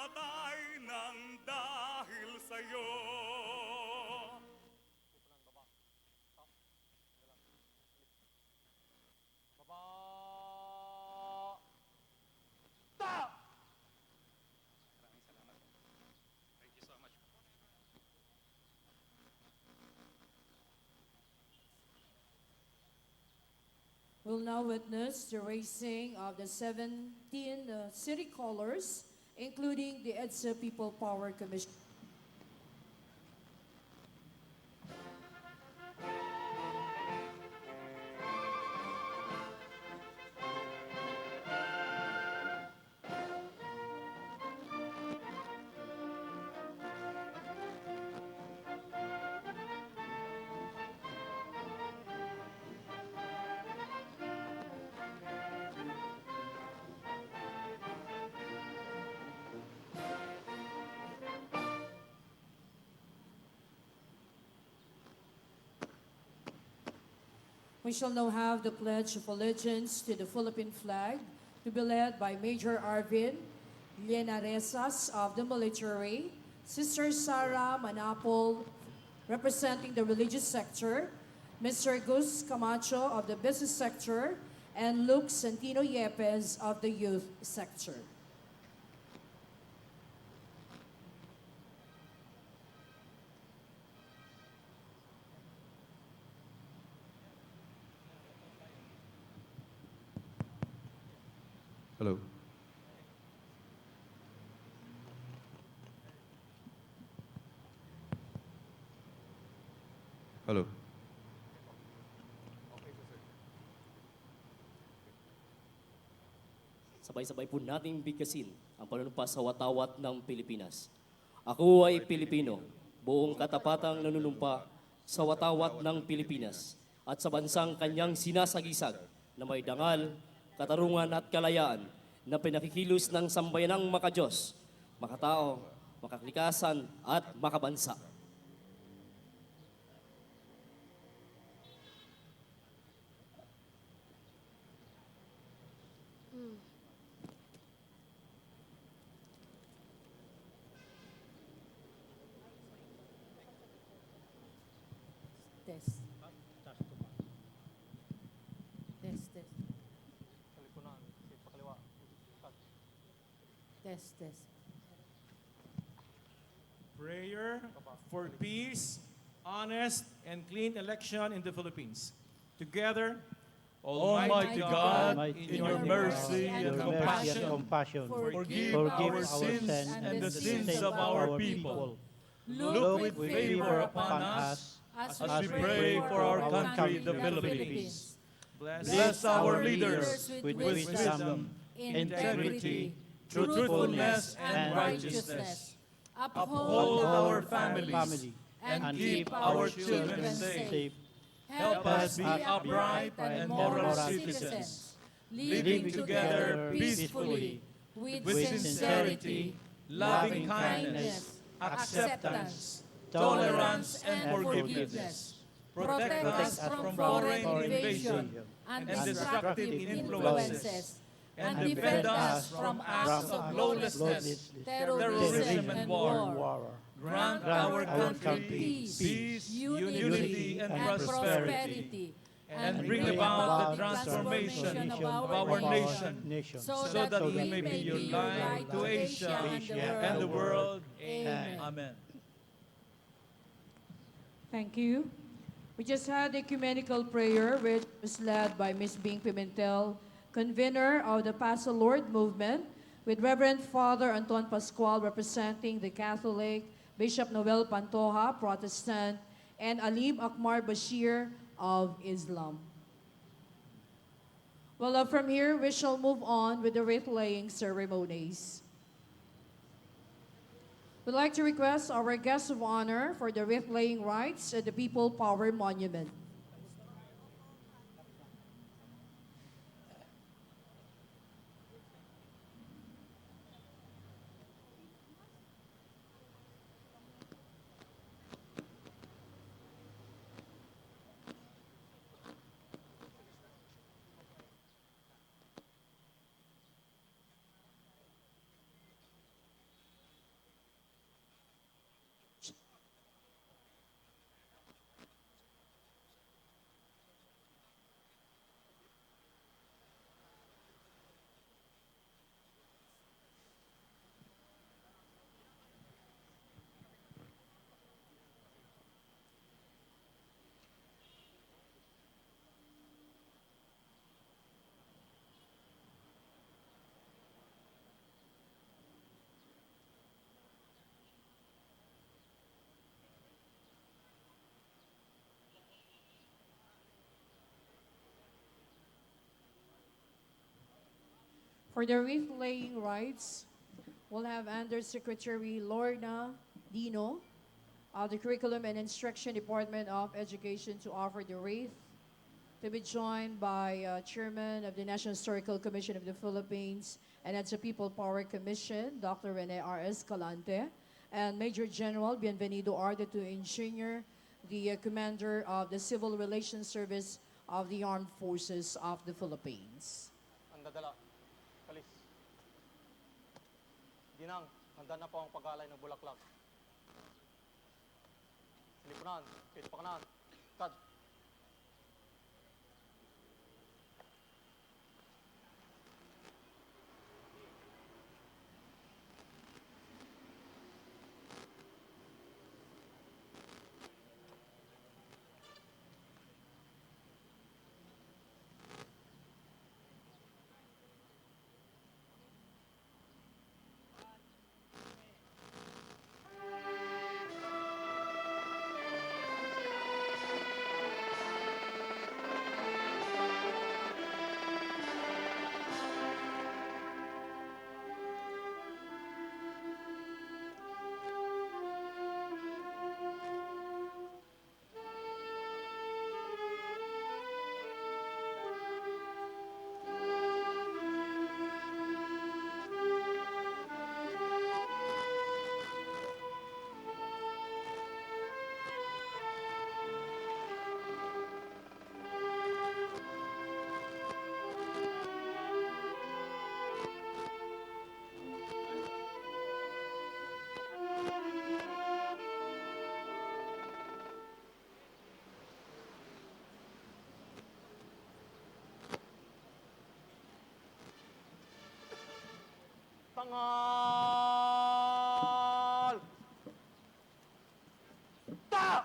patay ng dahil sa'yo. We'll now witness the raising of the 17 city colors, including the EDSA People Power Commission. We shall now have the Pledge of Allegiance to the Philippine flag to be led by Major Arvin Lienaresas of the military, Sister Sara Manapol representing the religious sector, Mr. Gus Camacho of the business sector, and Luke Santino Yepes of the youth sector. Hello. Hello. Sabay-sabay po nating bigkasin ang panunumpa sa watawat ng Pilipinas. Ako ay Pilipino, buong katapatang nanunumpa sa watawat ng Pilipinas at sa bansang kanyang sinasagisag na may dangal, katarungan at kalayaan na pinakikilos ng sambayanang makadiyos, makatao, makakalikasan at makabansa. Test. Test, test. Test, test. Prayer for peace, honest, and clean election in the Philippines. Together, Almighty God, in your mercy and compassion, forgive our sins and the sins of our people. Look with favor upon us as we pray for our country, the Philippines. Bless our leaders with wisdom, integrity, truthfulness, and righteousness. Uphold our families and keep our children safe. Help us be upright and moral citizens, living together peacefully, with sincerity, loving kindness, acceptance, tolerance, and forgiveness. Protect us from foreign invasion and destructive influences, and defend us from acts of lawlessness, terrorism, and war. Grant our country peace, unity, and prosperity, and bring about the transformation of our nation, so that we may be your light to Asia and the world. Amen. Thank you. We just had the Ecumenical Prayer, which was led by Ms. Bing Pimentel, convener of the Paso Lord movement, with Reverend Father Anton Pascual representing the Catholic, Bishop Noel Pantoja, Protestant, and Alim Akmar Bashir of Islam. Well, from here, we shall move on with the wreath-laying ceremonies. We'd like to request our guest of honor for the wreath-laying rites at the People Power Monument. For the wreath laying rites, we'll have Undersecretary Lorna Dino of the Curriculum and Instruction Department of Education to offer the wreath, to be joined by Chairman of the National Historical Commission of the Philippines and at the People Power Commission, Dr. Rene R. Escalante, and Major General Bienvenido Ardito Engineer, the Commander of the Civil Relations Service of the Armed Forces of the Philippines. Ang dadala. Kalis. Ginang, handa na po ang pag-alay ng bulaklak. Silipunan, pitpakanan, kad. Tangal! Ta!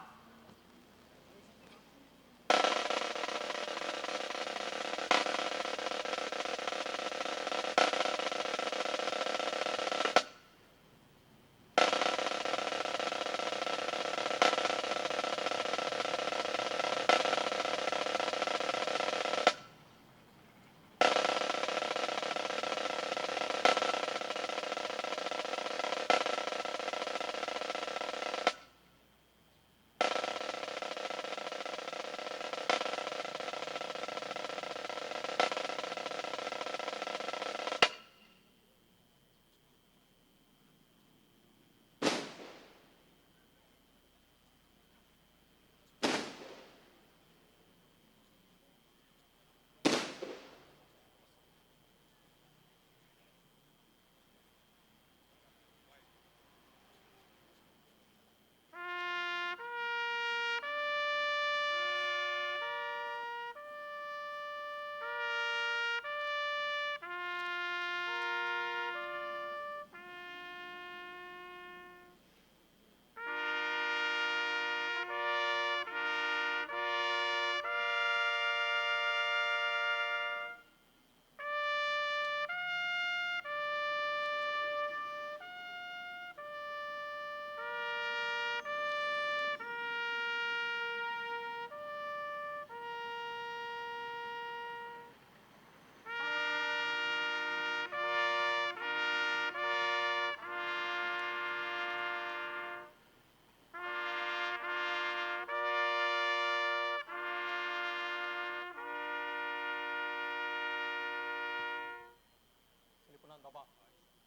Baba.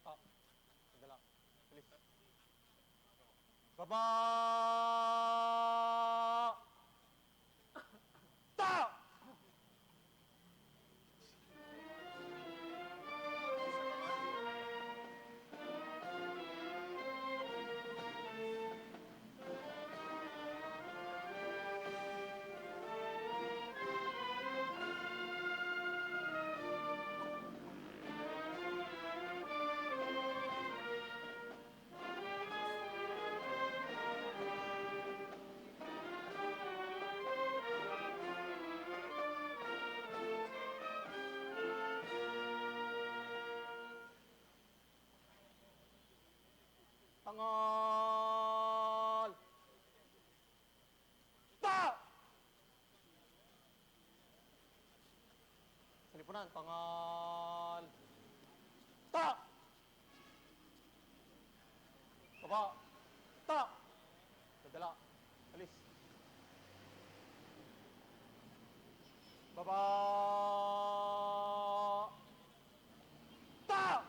Ta. Dala. Bilis. Baba. Ta. Tangal. Ta. Salipunan, tangal. Ta! Baba! Ta! Dadala. Alis. Baba! Ta!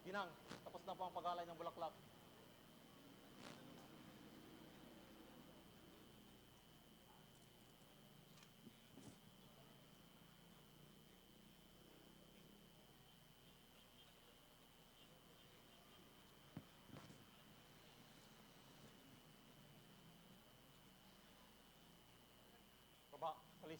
Ginang, tapos na po ang pag-alay ng bulaklak. Baba, alis.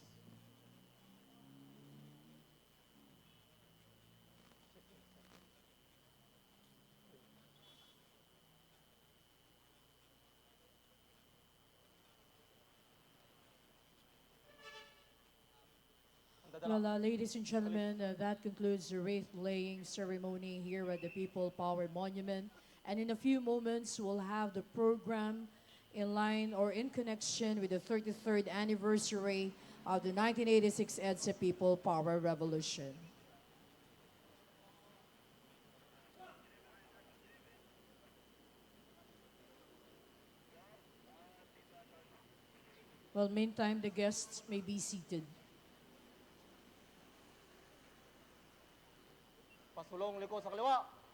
Ang dadala. Well, ladies and gentlemen, that concludes the wreath-laying ceremony here at the People Power Monument. And in a few moments, we'll have the program in line or in connection with the 33rd anniversary of the 1986 EDSA People Power Revolution. Well, meantime, the guests may be seated. Pasulong liko sa kaliwa.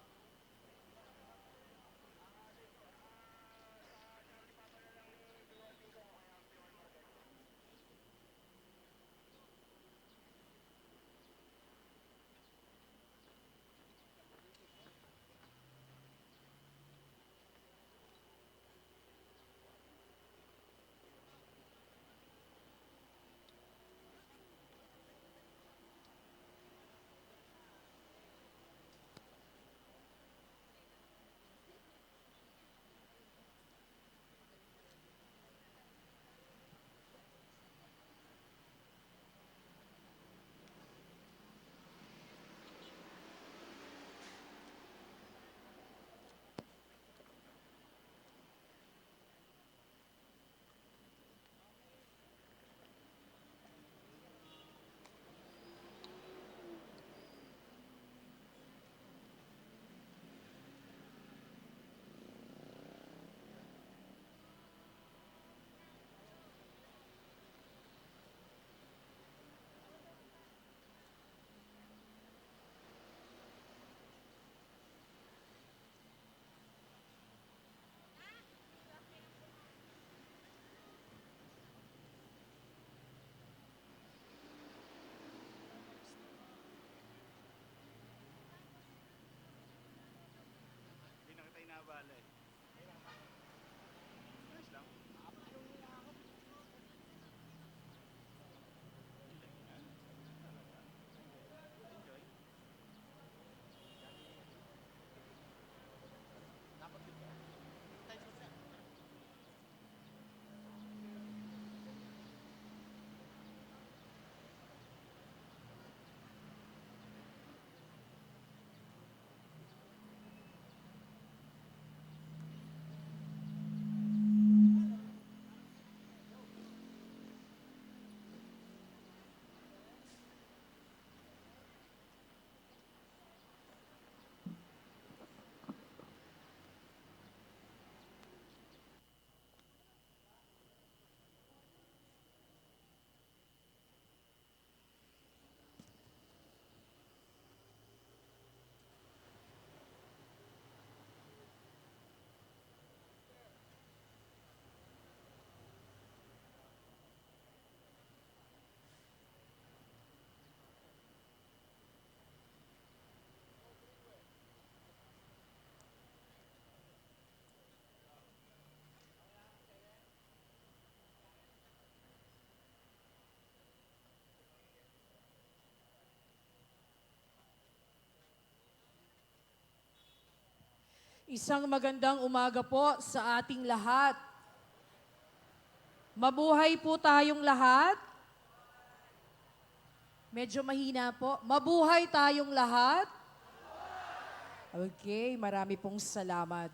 Hindi na kita inabala eh. Ayos lang. Enjoy. Isang magandang umaga po sa ating lahat. Mabuhay po tayong lahat. Medyo mahina po. Mabuhay tayong lahat. Okay, marami pong salamat.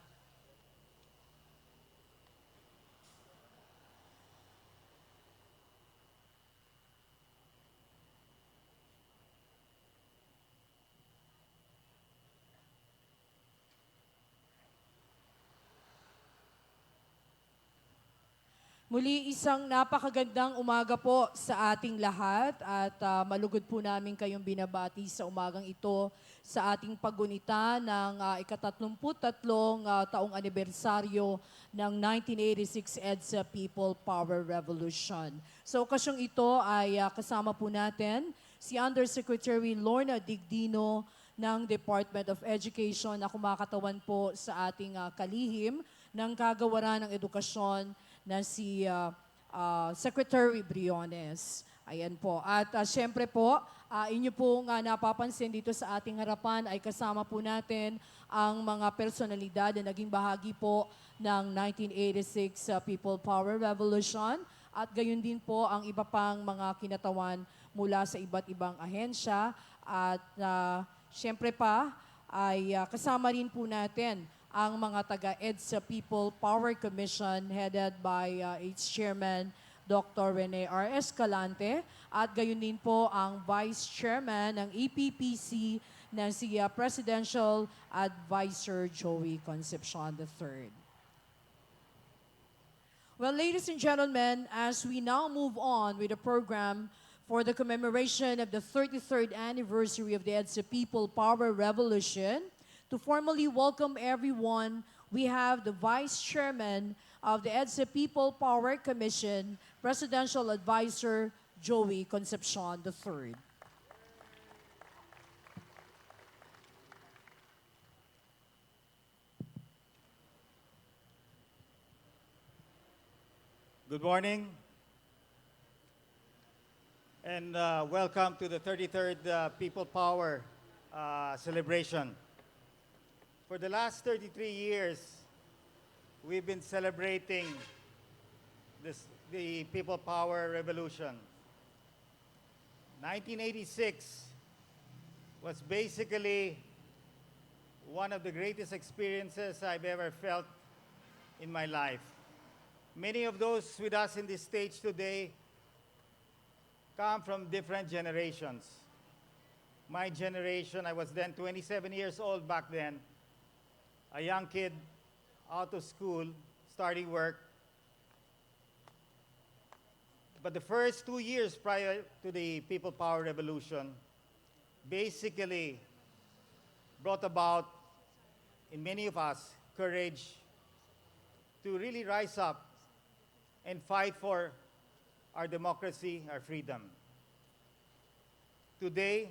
Muli isang napakagandang umaga po sa ating lahat at malugod po namin kayong binabati sa umagang ito sa ating paggunita ng ika-33 taong anibersaryo ng 1986 EDSA People Power Revolution. Sa okasyong ito ay kasama po natin si Undersecretary Lorna Digdino ng Department of Education na kumakatawan po sa ating kalihim ng Kagawaran ng Edukasyon na si Secretary Briones. Ayan po. At syempre po, inyo pong napapansin dito sa ating harapan ay kasama po natin ang mga personalidad na naging bahagi po ng 1986 People Power Revolution at gayon din po ang iba pang mga kinatawan mula sa iba't ibang ahensya at syempre pa ay kasama rin po natin ang mga taga-EDSA People Power Commission headed by its Chairman Dr. Rene R. Escalante at gayon din po ang Vice Chairman ng EPPC na si Presidential Advisor Joey Concepcion III. Well, ladies and gentlemen, as we now move on with the program for the commemoration of the 33rd anniversary of the EDSA People Power Revolution, to formally welcome everyone, we have the Vice Chairman of the EDSA People Power Commission, Presidential Advisor Joey Concepcion III. Good morning, and welcome to the 33rd People Power celebration. For the last 33 years, we've been celebrating the People Power Revolution. 1986 was basically one of the greatest experiences I've ever felt in my life. Many of those with us in this stage today come from different generations. My generation, I was then 27 years old back then, a young kid out of school, starting work. But the first 2 years prior to the People Power Revolution basically brought about, in many of us, courage to really rise up and fight for our democracy, our freedom. Today,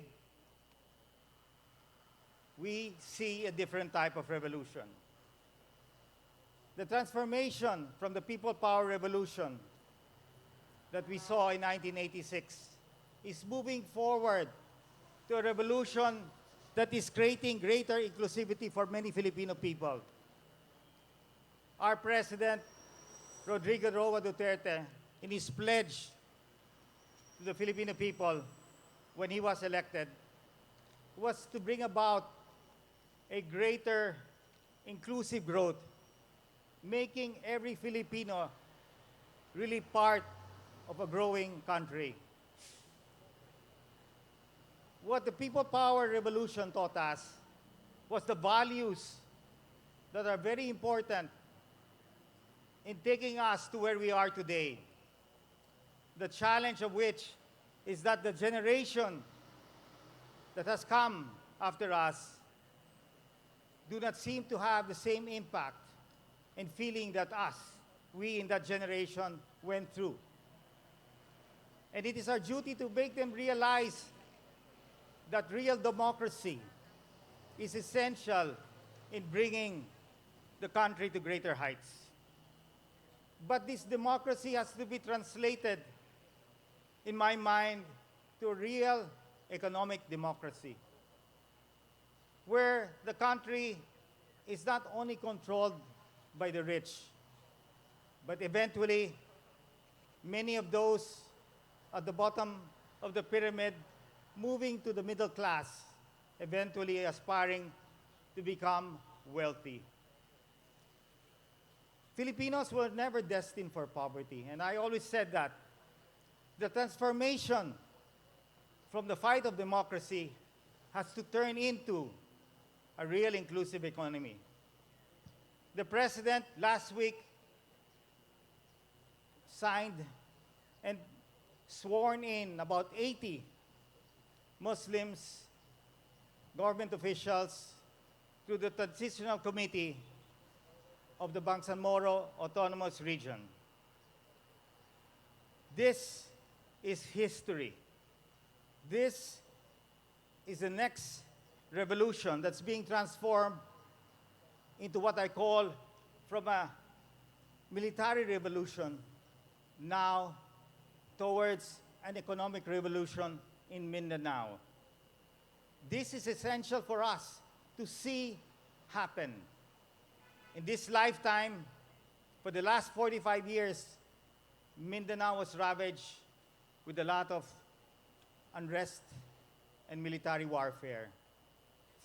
we see a different type of revolution. The transformation from the People Power Revolution that we saw in 1986 is moving forward to a revolution that is creating greater inclusivity for many Filipino people. Our President, Rodrigo Roa Duterte, in his pledge to the Filipino people when he was elected, was to bring about a greater inclusive growth, making every Filipino really part of a growing country. What the People Power Revolution taught us was the values that are very important in taking us to where we are today. The challenge of which is that the generation that has come after us do not seem to have the same impact and feeling that we in that generation went through. And it is our duty to make them realize that real democracy is essential in bringing the country to greater heights. But this democracy has to be translated, in my mind, to a real economic democracy, where the country is not only controlled by the rich, but eventually many of those at the bottom of the pyramid moving to the middle class, eventually aspiring to become wealthy. Filipinos were never destined for poverty, and I always said that. The transformation from the fight of democracy has to turn into a real inclusive economy. The President last week signed and sworn in about 80 Muslims, government officials, to the Transitional Committee of the Bangsamoro Autonomous Region. This is history. This is the next revolution that's being transformed into what I call from a military revolution now towards an economic revolution in Mindanao. This is essential for us to see happen. In this lifetime, for the last 45 years, Mindanao was ravaged with a lot of unrest and military warfare.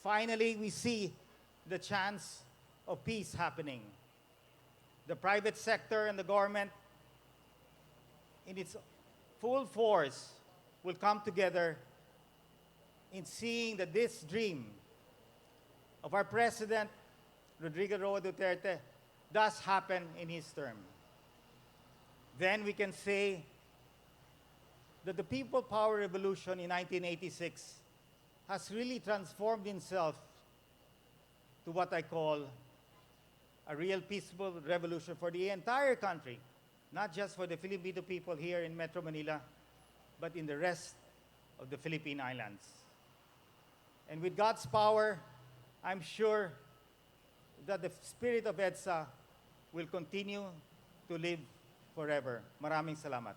Finally, we see the chance of peace happening. The private sector and the government, in its full force, will come together in seeing that this dream of our President, Rodrigo Roa Duterte, does happen in his term. Then we can say that the People Power Revolution in 1986 has really transformed itself to what I call a real peaceful revolution for the entire country, not just for the Filipino people here in Metro Manila, but in the rest of the Philippine Islands. And with God's power, I'm sure that the spirit of EDSA will continue to live forever. Maraming salamat.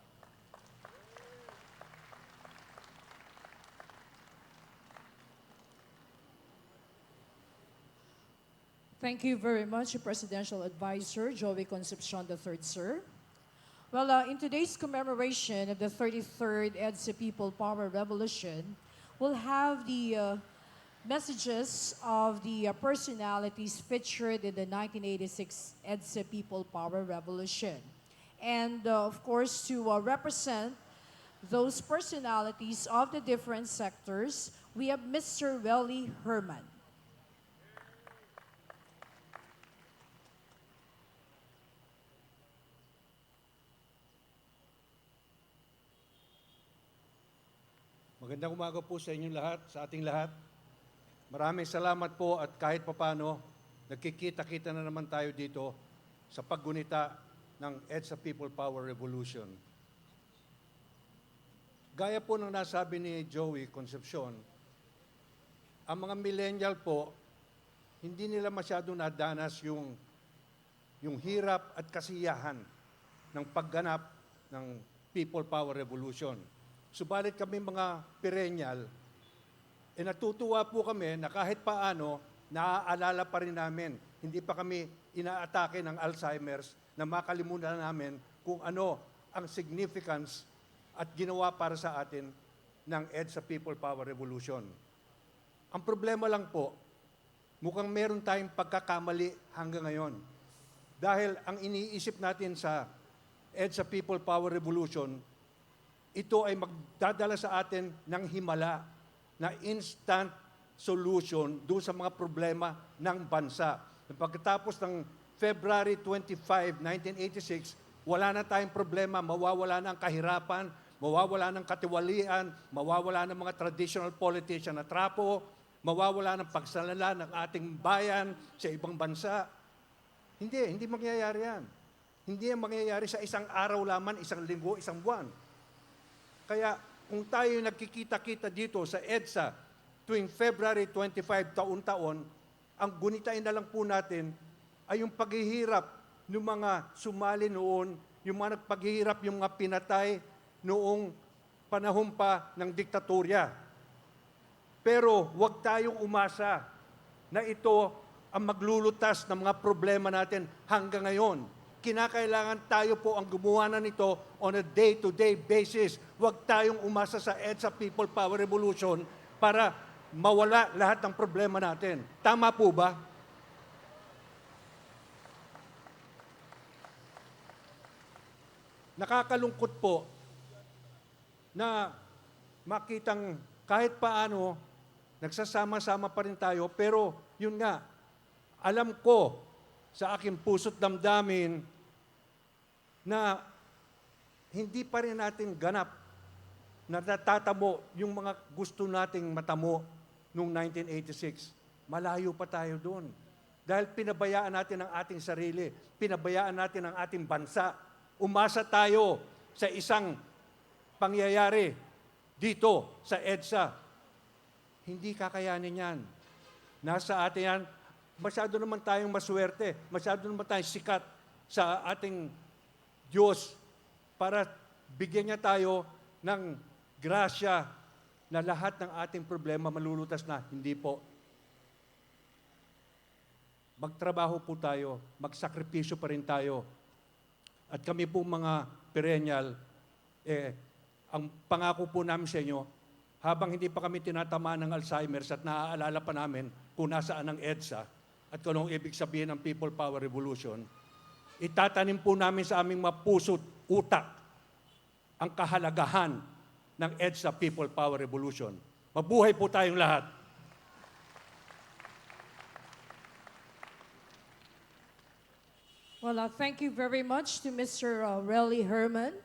Thank you very much, Presidential Advisor Joey Concepcion III, sir. Well, in today's commemoration of the 33rd EDSA People Power Revolution, we'll have the messages of the personalities featured in the 1986 EDSA People Power Revolution. And of course, to represent those personalities of the different sectors, we have Mr. Welly Herman. Magandang umaga po sa inyong lahat, sa ating lahat. Maraming salamat po at kahit papano, nagkikita-kita na naman tayo dito sa paggunita ng EDSA People Power Revolution. Gaya po ng nasabi ni Joey Concepcion, ang mga millennial po, hindi nila masyadong nadanas yung hirap at kasiyahan ng pagganap ng People Power Revolution. Subalit kami mga perennial, natutuwa po kami na kahit paano, naaalala pa rin namin. Hindi pa kami inaatake ng Alzheimer's na makalimutan namin kung ano ang significance at ginawa para sa atin ng EDSA People Power Revolution. Ang problema lang po, mukhang meron tayong pagkakamali hanggang ngayon. Dahil ang iniisip natin sa EDSA People Power Revolution, ito ay magdadala sa atin ng himala na instant solution doon sa mga problema ng bansa. Pagkatapos ng February 25, 1986, wala na tayong problema, mawawala na ang kahirapan, mawawala ng katiwalian, mawawala ng mga traditional politician na trapo, mawawala ng pagsalala ng ating bayan sa ibang bansa. Hindi mangyayari yan. Hindi yan mangyayari sa isang araw lamang, isang linggo, isang buwan. Kaya kung tayo nagkikita-kita dito sa EDSA tuwing February 25 taon-taon, ang gunitain na lang po natin ay yung paghihirap ng mga sumali noon, yung mga nagpaghihirap, yung mga pinatay noong panahon pa ng diktatorya. Pero huwag tayong umasa na ito ang maglulutas ng mga problema natin hanggang ngayon. Kinakailangan tayo po ang gumawa na nito on a day-to-day basis. Huwag tayong umasa sa EDSA People Power Revolution para mawala lahat ng problema natin. Tama po ba? Nakakalungkot po na makitang kahit paano nagsasama-sama pa rin tayo, pero yun nga, alam ko sa aking puso't damdamin na hindi pa rin natin ganap na natatamo yung mga gusto nating matamo noong 1986. Malayo pa tayo doon. Dahil pinabayaan natin ang ating sarili, pinabayaan natin ang ating bansa. Umasa tayo sa isang pangyayari dito sa EDSA. Hindi kakayanin yan. Nasa atin yan. Masyado naman tayong maswerte. Masyado naman tayong sikat sa ating Diyos para bigyan niya tayo ng grasya na lahat ng ating problema malulutas na. Hindi po. Magtrabaho po tayo, magsakripisyo pa rin tayo. At kami po mga perennial, ang pangako po namin sa inyo, habang hindi pa kami tinatamaan ng Alzheimer's at naaalala pa namin kung nasaan ang EDSA at kung anong ibig sabihin ng People Power Revolution, itatanim po namin sa aming mga puso't utak ang kahalagahan ng EDSA People Power Revolution. Mabuhay po tayong lahat. Well, thank you very much to Mr. Relly Herman.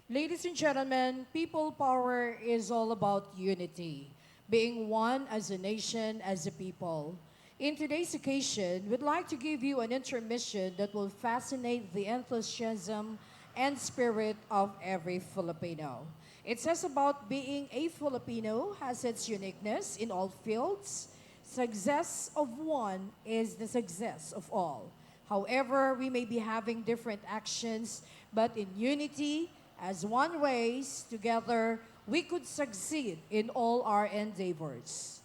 Ladies and gentlemen, people power is all about unity, being one as a nation, as a people. In today's occasion, we'd like to give you an intermission that will fascinate the enthusiasm and spirit of every Filipino. It says about being a Filipino has its uniqueness in all fields. Success of one is the success of all. However, we may be having different actions, but in unity, as one race, together, we could succeed in all our endeavors.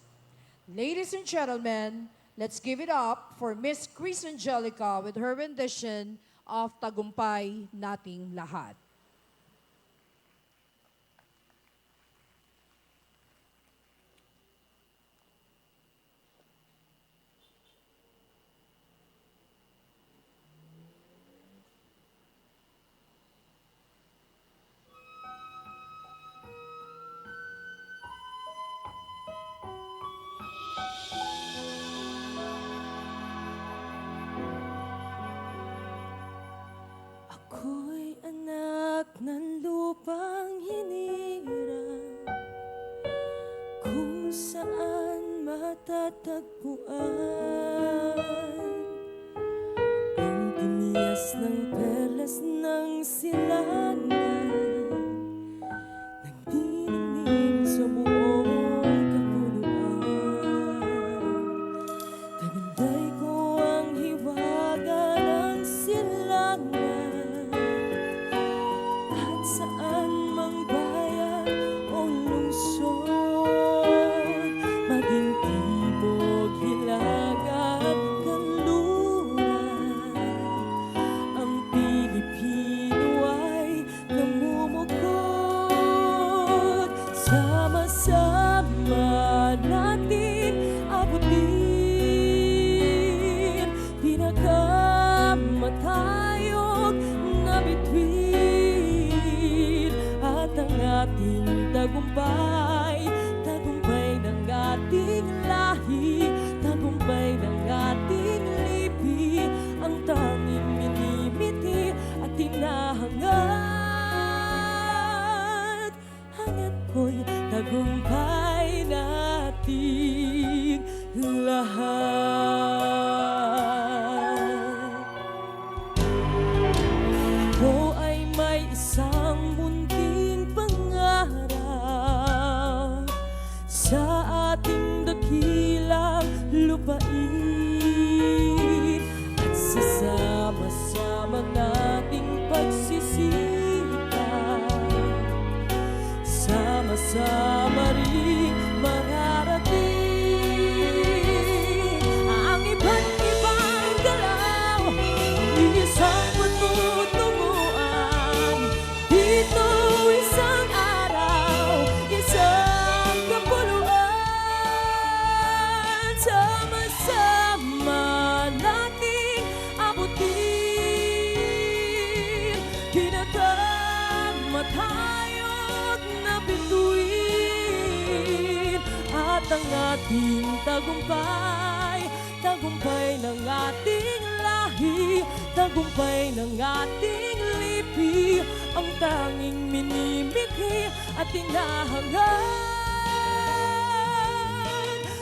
Ladies and gentlemen, let's give it up for Miss Chris Angelica with her rendition of Tagumpay Nating Lahat. Ako'y anak ng lupang hinirang, kung saan matatagpuan ang timyas ng perlas ng silangan, nagdiningning sa buong kapuluan. Taganday ko ang hiwaga ng silangan, at saan mang bayan o lungsod, maging tibok, hilaga at kanluran, ang Pilipino ay namumukod. Sama-sama natin abutin pinakamatayog na bituin, at ang ating tagumpay, tagumpay ng ating lahi, tagumpay ng ating lipi, ang tanging minimiti at tinahangad. Hangat ko'y tagumpay nating lahat. Ako ay may isang munting pangarap sa ating dakilang lupain, at sasama-sama nating pagsisikap, sama-sama rin mararating ang iba't ibang galaw, isang patutunguhan. Dito isang araw, isang kapuluan, sama-sama nating abutin pinakamatayog na bituin, at ang ating tagumpay, tagumpay ng ating lahi, tagumpay ng ating lipi, ang tanging minimithi at tinahangad.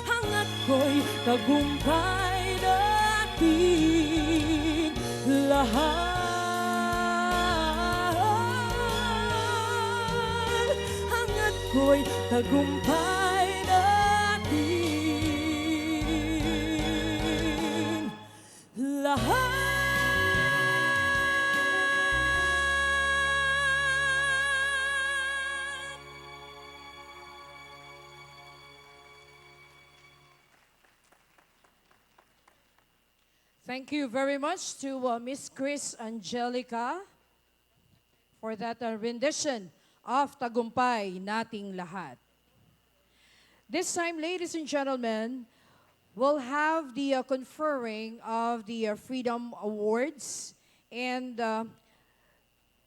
Hangat ko'y tagumpay natin lahat. Hangat ko'y tagumpay natin lahat. Thank you very much to Miss Chris Angelica for that rendition of Tagumpay Nating Lahat. This time, ladies and gentlemen, we'll have the conferring of the Freedom Awards. And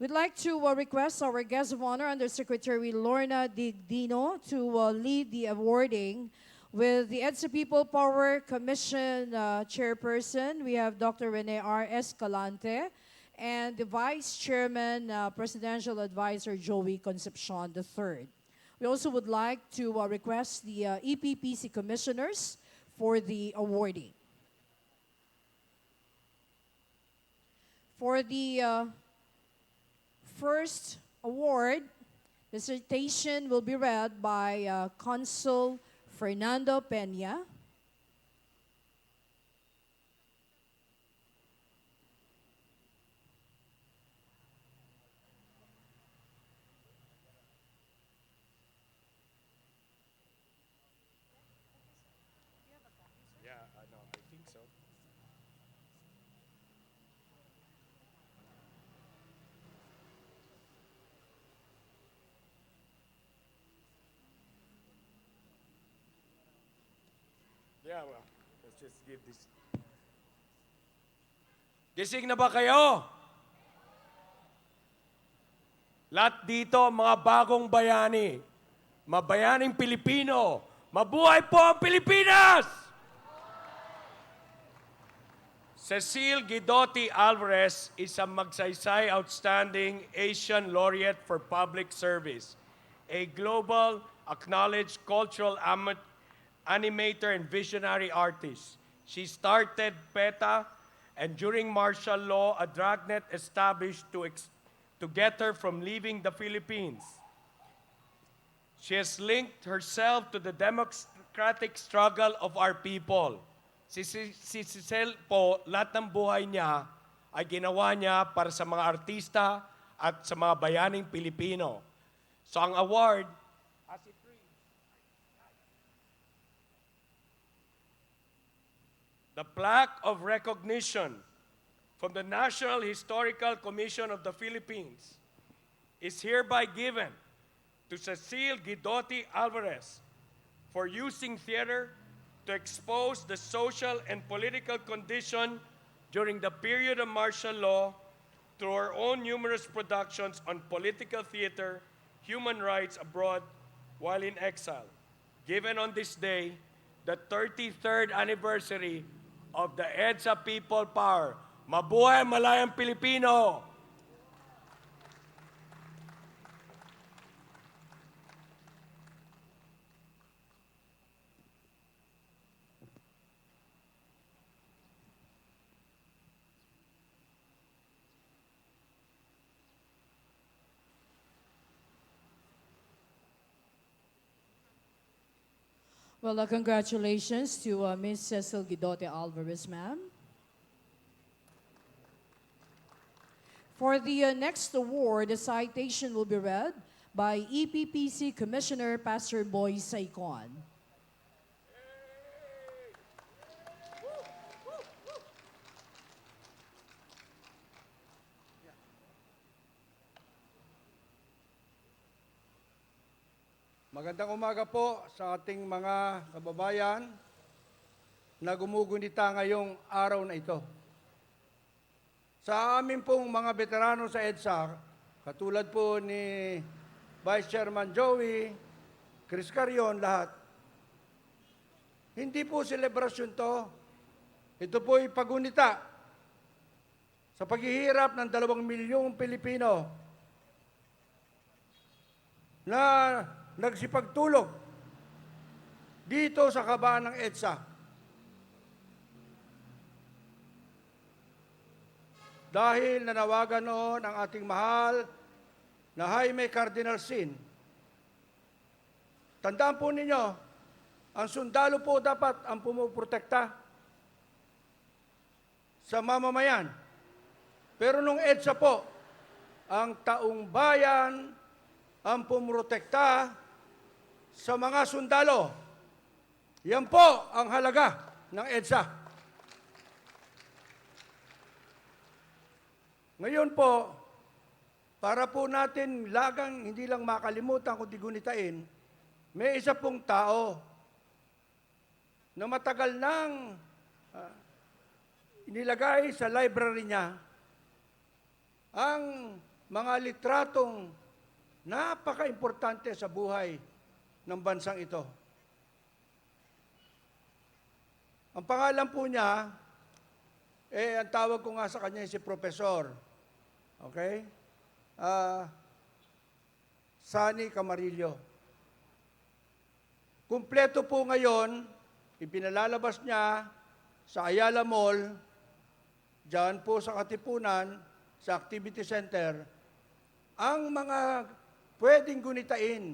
we'd like to request our guest of honor, Undersecretary Lorna Benigno, to lead the awarding. With the EDSA People Power Commission Chairperson, we have Dr. Rene R. Escalante, and the Vice Chairman, Presidential Advisor Joey Concepcion III. We also would like to request the EPPC Commissioners for the awarding. For the first award, the citation will be read by Consul Fernando Peña. Yeah, no, I think so. Yeah, well, let's just give this. Gising na ba kayo? Lahat dito, mga bagong bayani, mabayaning Pilipino, mabuhay po ang Pilipinas! Cecile Guidotti Alvarez is a magsaysay outstanding Asian laureate for public service, a global acknowledged cultural animator and visionary artist. She started PETA, and during martial law, a dragnet established to get her from leaving the Philippines. She has linked herself to the democratic struggle of our people. Si Cecile po, lahat ng buhay niya ay ginawa niya para sa mga artista at sa mga bayaning Pilipino. So ang award, as it reads, the plaque of recognition from the National Historical Commission of the Philippines is hereby given to Cecile Guidotti Alvarez for using theater to expose the social and political condition during the period of martial law through her own numerous productions on political theater, human rights abroad while in exile. Given on this day, the 33rd anniversary of the EDSA People Power. Mabuhay ang malayang Pilipino! Well, congratulations to Ms. Cecile Guidotti Alvarez, ma'am. For the next award, the citation will be read by EPPC Commissioner Pastor Boy Saicon. Magandang umaga po sa ating mga kababayan na gumugunita ngayong araw na ito. Sa amin pong mga veterano sa EDSA, katulad po ni Vice Chairman Joey, Chris Carion, lahat, hindi po selebrasyon to. Ito po'y pagunita sa paghihirap ng 2 milyong Pilipino na nagsipagtulog dito sa kabaan ng EDSA. Dahil nanawagan noon ang ating mahal na Jaime Cardinal Sin. Tandaan po ninyo, ang sundalo po dapat ang pumoprotekta sa mamamayan. Pero nung EDSA po, ang taong bayan ang pumoprotekta sa mga sundalo. Yan po ang halaga ng EDSA. Ngayon po, para po natin hindi lang makalimutan kundi gunitain, may isa pong tao na matagal nang inilagay sa library niya ang mga litratong napaka-importante sa buhay ng bansang ito. Ang pangalan po niya, ang tawag ko nga sa kanya si Professor. Okay? Sani Camarillo. Kumpleto po ngayon, ipinalalabas niya sa Ayala Mall, dyan po sa Katipunan, sa Activity Center, ang mga pwedeng gunitain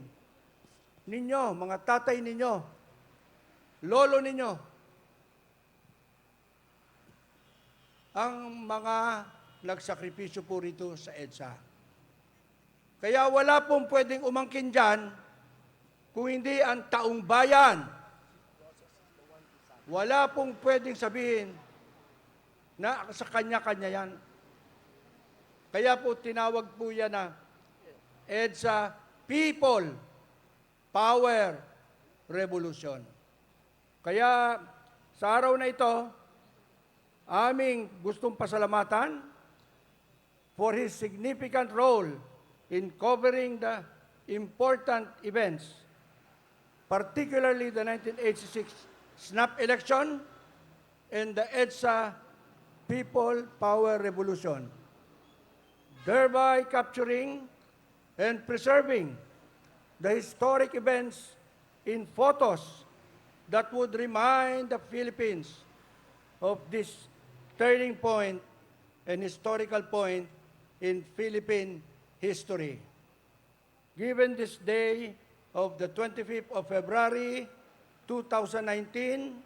ninyo, mga tatay ninyo, lolo ninyo, ang mga nagsakripisyo po rito sa EDSA. Kaya wala pong pwedeng umangkin dyan kung hindi ang taong bayan. Wala pong pwedeng sabihin na sa kanya-kanya yan. Kaya po tinawag po yan na EDSA People Power Revolution. Kaya sa araw na ito, aming gustong pasalamatan for his significant role in covering the important events, particularly the 1986 snap election and the EDSA People Power Revolution, thereby capturing and preserving the historic events in photos that would remind the Philippines of this turning point and historical point in Philippine history. Given this day of the 25th of February 2019,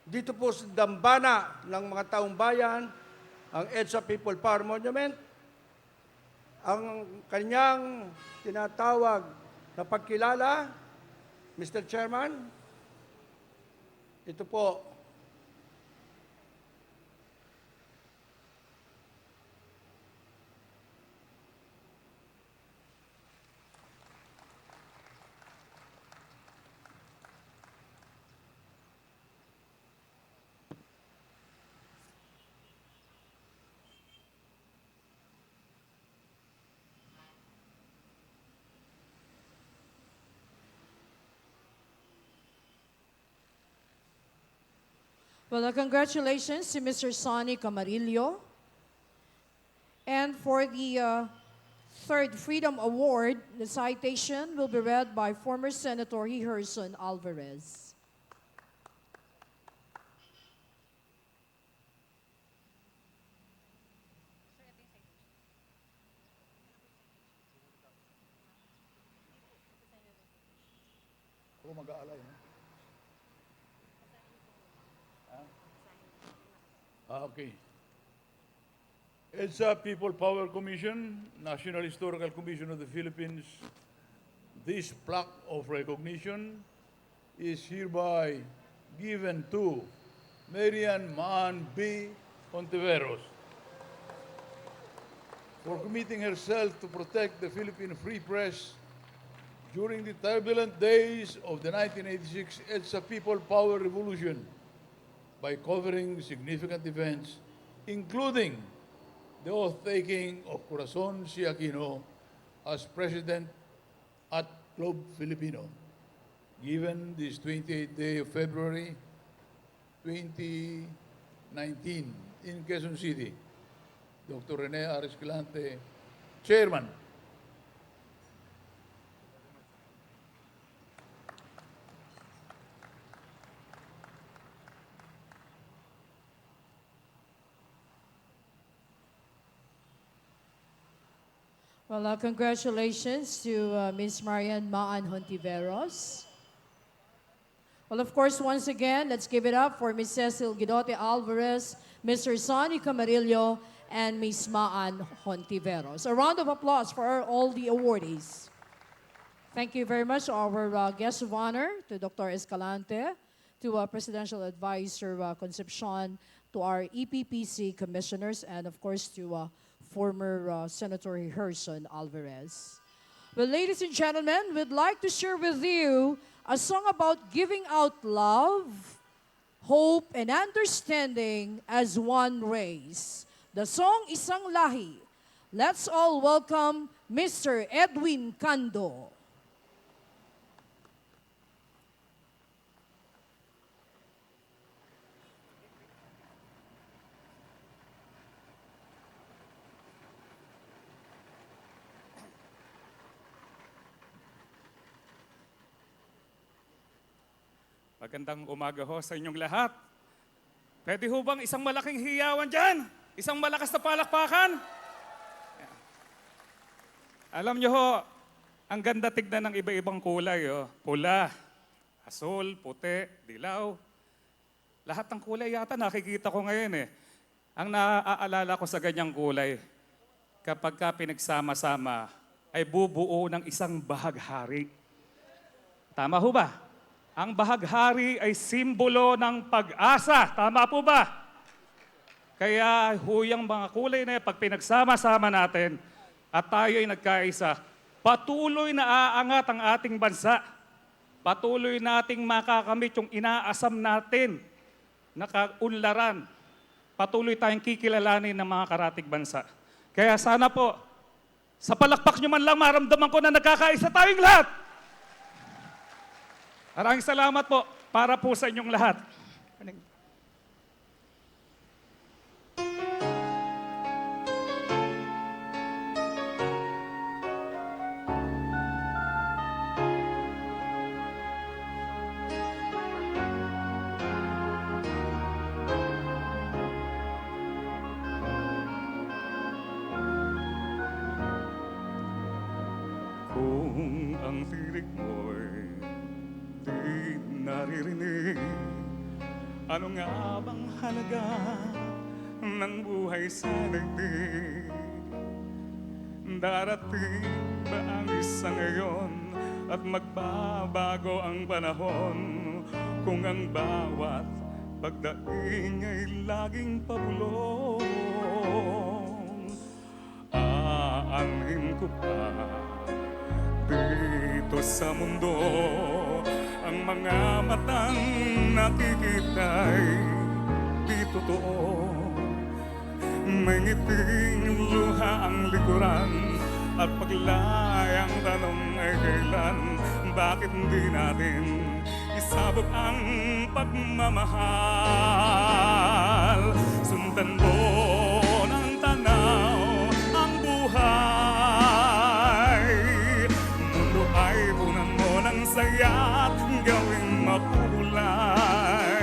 dito po sa dambana ng mga taong bayan, ang EDSA People Power Monument, ang kanyang tinatawag na pagkilala, Mr. Chairman, ito po. Well, congratulations to Mr. Sonny Camarillo. And for the third Freedom Award, the citation will be read by former Senator Gerson Alvarez. Ako mag-aalay. Okay. EDSA People Power Commission, National Historical Commission of the Philippines, this plaque of recognition is hereby given to Marian Maan B. Ontiveros for committing herself to protect the Philippine Free Press during the turbulent days of the 1986 EDSA People Power Revolution, by covering significant events, including the oath-taking of Corazon C. Aquino as President at Club Filipino, given this 28th day of February 2019 in Quezon City. Dr. Rene R. Escalante, Chairman. Well, congratulations to Ms. Marian Maan Hontiveros. Well, of course, once again, let's give it up for Ms. Cecil Guidote Alvarez, Mr. Sonny Camarillo, and Ms. Maan Hontiveros. A round of applause for all the awardees. Thank you very much to our guest of honor, to Dr. Escalante, to Presidential Advisor Concepcion, to our EPPC commissioners, and of course to former Senator Herson Alvarez. Well, ladies and gentlemen, we'd like to share with you a song about giving out love, hope, and understanding as one race. The song Isang Lahi. Let's all welcome Mr. Edwin Cando. Magandang umaga ho sa inyong lahat. Pwede ho bang isang malaking hiyawan dyan? Isang malakas na palakpakan? Alam nyo ho, ang ganda tignan ng iba-ibang kulay. Oh. Pula, asul, puti, dilaw. Lahat ng kulay yata nakikita ko ngayon eh. Ang naaalala ko sa ganyang kulay, kapag ka pinagsama-sama, ay bubuo ng isang bahaghari. Tama ho ba? Ang bahaghari ay simbolo ng pag-asa. Tama po ba? Kaya huyang mga kulay na yan, pag pinagsama-sama natin at tayo ay nagkaisa, patuloy na aangat ang ating bansa. Patuloy nating makakamit yung inaasam natin na kaunlaran. Patuloy tayong kikilalanin ng mga karatig bansa. Kaya sana po, sa palakpak nyo man lang maramdaman ko na nagkakaisa tayong lahat. Maraming salamat po para po sa inyong lahat. Kung ang tirik mo'y di naririnig, ano nga bang halaga ng buhay sa daigdig? Darating ba ang isang ngayon at magbabago ang panahon kung ang bawat pagdaing ay laging pabulong? Aanin ko pa dito sa mundo ang mga matang nakikita'y di totoo. May ngiting luha ang likuran at paglayang tanong ay kailan. Bakit hindi natin isabog ang pagmamahal? Sundan mo ng tanaw ang buhay. Mundo ay punan mo ng saya't gawing makulay.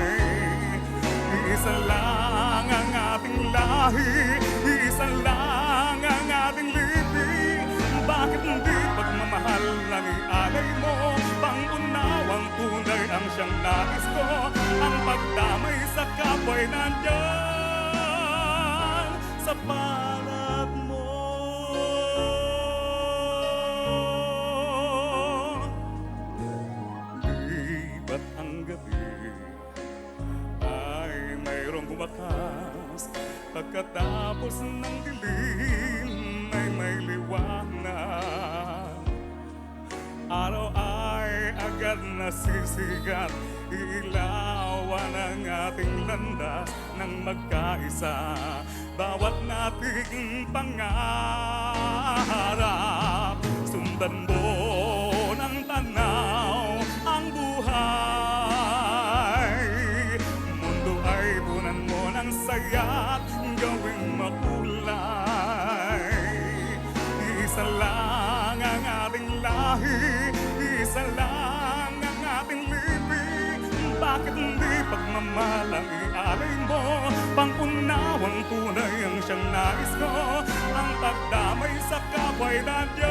Isa lang ang ating lahi, isa lang ang ating libing. Bakit hindi pagmamahal ang ialay mo? Pangunawang tunay ang siyang nais ko. Ang pagdamay sa kapwa'y nandyan sa palad mo. Ba't ang gabi ay mayroong bumakas? Pagkatapos ng dilim ay may liwanag. Araw ay agad nasisikat, ilawan ang ating landas ng magkaisa. Bawat nating pangarap, sundan mo ng tanaw ang buhay. Mundo ay punan mo ng saya't gawing makulay. Isa lang ang ating lahi, isa lang ang ating libing. Bakit hindi pagmamalang ialay mo? Pangunawang tunay ang siyang nais ko. Ang pagdamay sa kapwa'y nandyan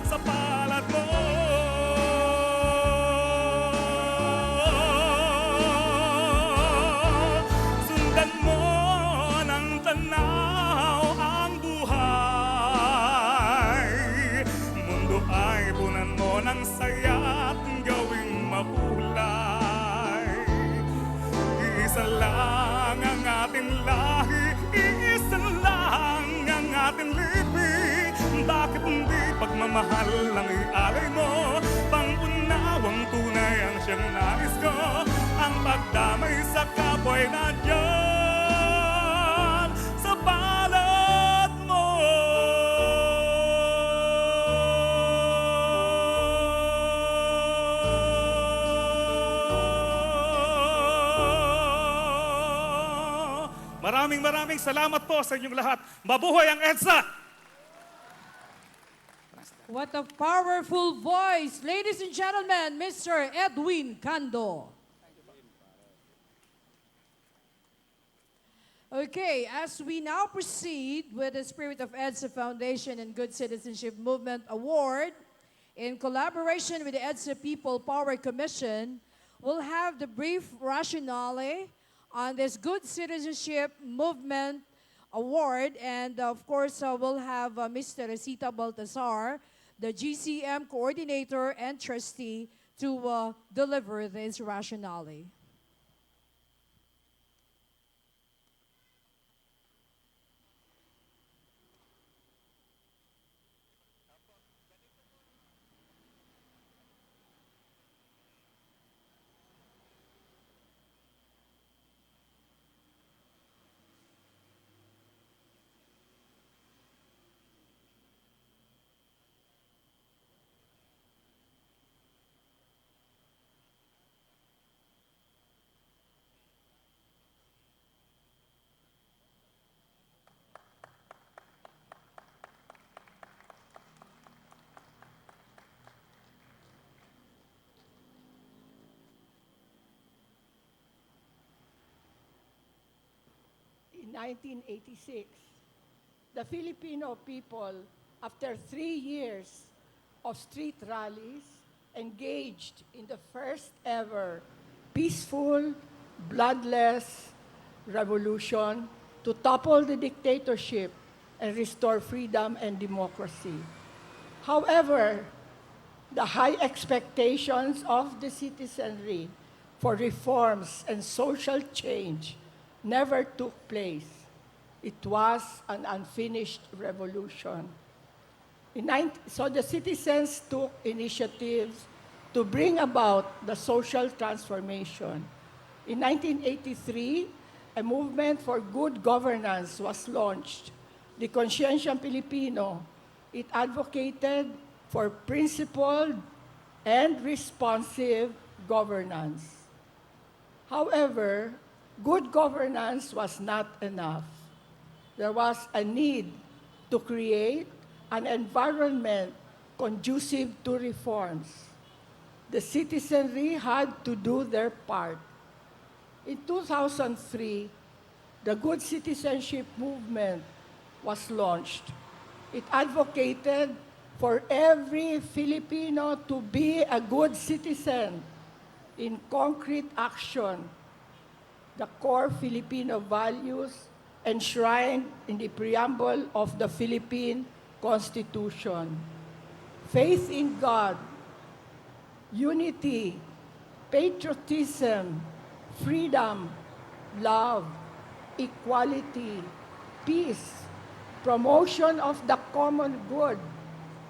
sa palad mo. Sundan mo ng tanaw ang buhay. Mundo ay punan mo ng saya at gawing makulay. Isa lang ang ating lahi, isa lang ang ating lipi. Bakit hindi pagmamahal lang ialay mo? Pangunawang tunay ang siyang nais ko. Ang pagdamay sa kapwa'y nandyan sa palad mo. Maraming salamat po sa inyong lahat. Mabuhay ang EDSA! What a powerful voice. Ladies and gentlemen, Mr. Edwin Cando. Okay, as we now proceed with the Spirit of EDSA Foundation and Good Citizenship Movement Award, in collaboration with the EDSA People Power Commission, we'll have the brief rationale on this Good Citizenship Movement Award. And of course, we'll have Mr. Rosita Baltazar, the GCM coordinator and trustee, to deliver this rationale. In 1986, the Filipino people, after 3 years of street rallies, engaged in the first ever peaceful, bloodless revolution to topple the dictatorship and restore freedom and democracy. However, the high expectations of the citizenry for reforms and social change never took place. It was an unfinished revolution. So the citizens took initiatives to bring about the social transformation. In 1983, a movement for good governance was launched. The Conscientiang Filipino, it advocated for principled and responsive governance. However, good governance was not enough. There was a need to create an environment conducive to reforms. The citizenry had to do their part. In 2003, the Good Citizenship Movement was launched. It advocated for every Filipino to be a good citizen in concrete action, the core Filipino values enshrined in the preamble of the Philippine Constitution. Faith in God, unity, patriotism, freedom, love, equality, peace, promotion of the common good,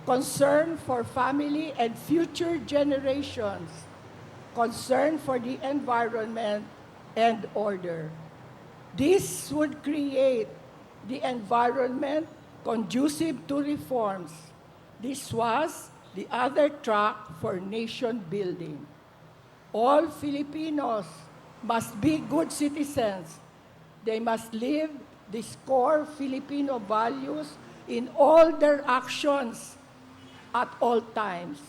concern for family and future generations, concern for the environment and order. This would create the environment conducive to reforms. This was the other track for nation building. All Filipinos must be good citizens. They must live these core Filipino values in all their actions at all times.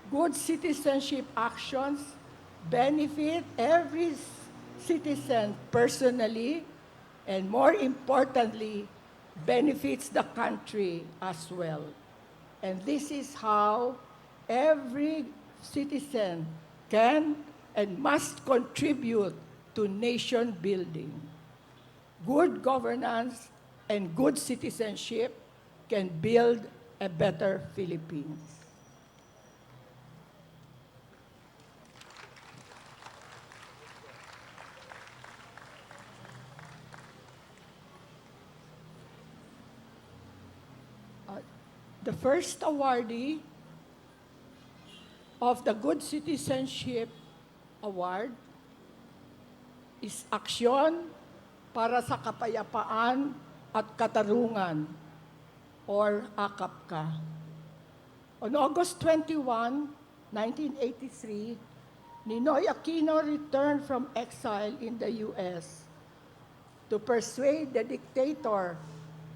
Good citizenship actions benefit every citizen personally and more importantly, benefits the country as well. And this is how every citizen can and must contribute to nation building. Good governance and good citizenship can build a better Philippines. The first awardee of the Good Citizenship Award is Aksyon para sa Kapayapaan at Katarungan, or AKAPKA. On August 21, 1983, Ninoy Aquino returned from exile in the U.S. to persuade the dictator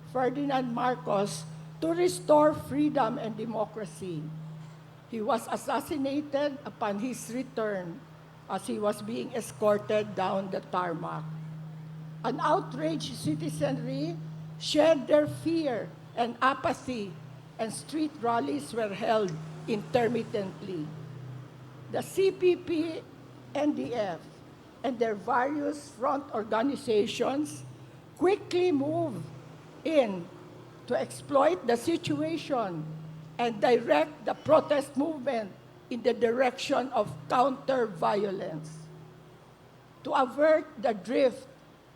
Ferdinand Marcos to restore freedom and democracy. He was assassinated upon his return as he was being escorted down the tarmac. An outraged citizenry shared their fear and apathy, and street rallies were held intermittently. The CPP, NDF, and their various front organizations quickly moved in to exploit the situation and direct the protest movement in the direction of counter-violence. To avert the drift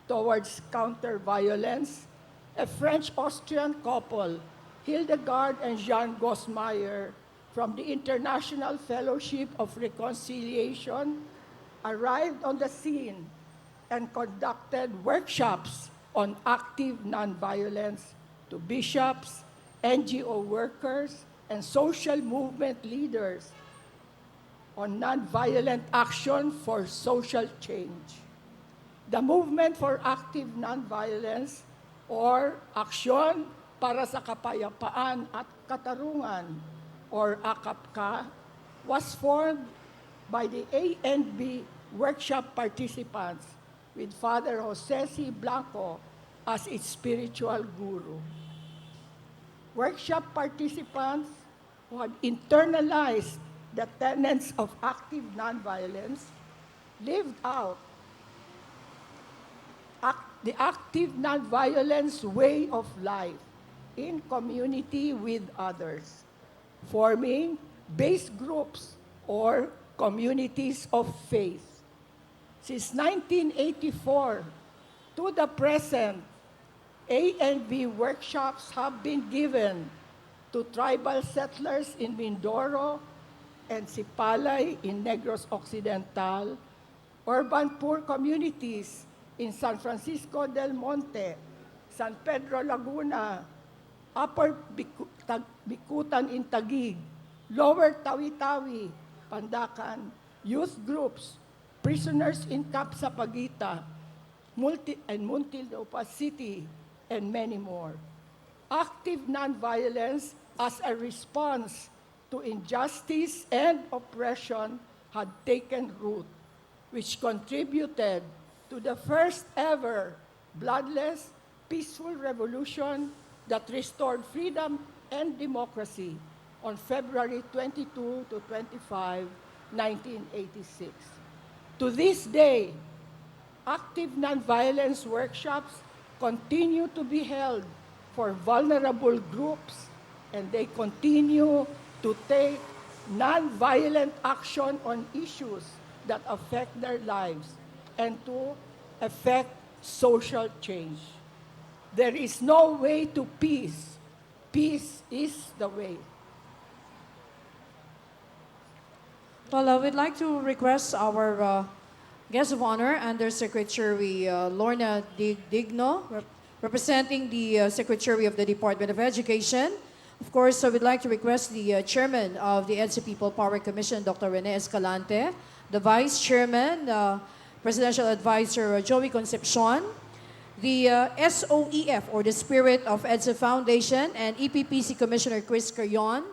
towards counter-violence, a French-Austrian couple, Hildegard and Jean Gosmeyer, from the International Fellowship of Reconciliation, arrived on the scene and conducted workshops on active nonviolence to bishops, NGO workers, and social movement leaders on nonviolent action for social change. The Movement for Active Nonviolence, or Aksyon para sa Kapayapaan at Katarungan, or AKAPKA, was formed by the ANB workshop participants with Father Jose C. Blanco as its spiritual guru. Workshop participants who had internalized the tenets of active nonviolence lived out the active nonviolence way of life in community with others, forming base groups or communities of faith. Since 1984 to the present, A&B workshops have been given to tribal settlers in Mindoro and Sipalay in Negros Occidental, urban poor communities in San Francisco del Monte, San Pedro Laguna, Upper Bikutan in Taguig, Lower Tawi-Tawi, Pandacan, youth groups, prisoners in Cap Sapagita, Muntinlupa City, and many more. Active nonviolence as a response to injustice and oppression had taken root, which contributed to the first ever bloodless, peaceful revolution that restored freedom and democracy on February 22 to 25, 1986. To this day, active nonviolence workshops continue to be held for vulnerable groups, and they continue to take nonviolent action on issues that affect their lives and to affect social change. There is no way to peace. Peace is the way. Well, we'd like to request our guest of honor, Undersecretary Lorna Digno, representing the Secretary of the Department of Education. Of course, we'd like to request the Chairman of the EDSA People Power Commission, Dr. Rene Escalante, the Vice Chairman, Presidential Advisor Joey Concepcion, the SOEF, or the Spirit of EDSA Foundation, and EPPC Commissioner Chris Carrion,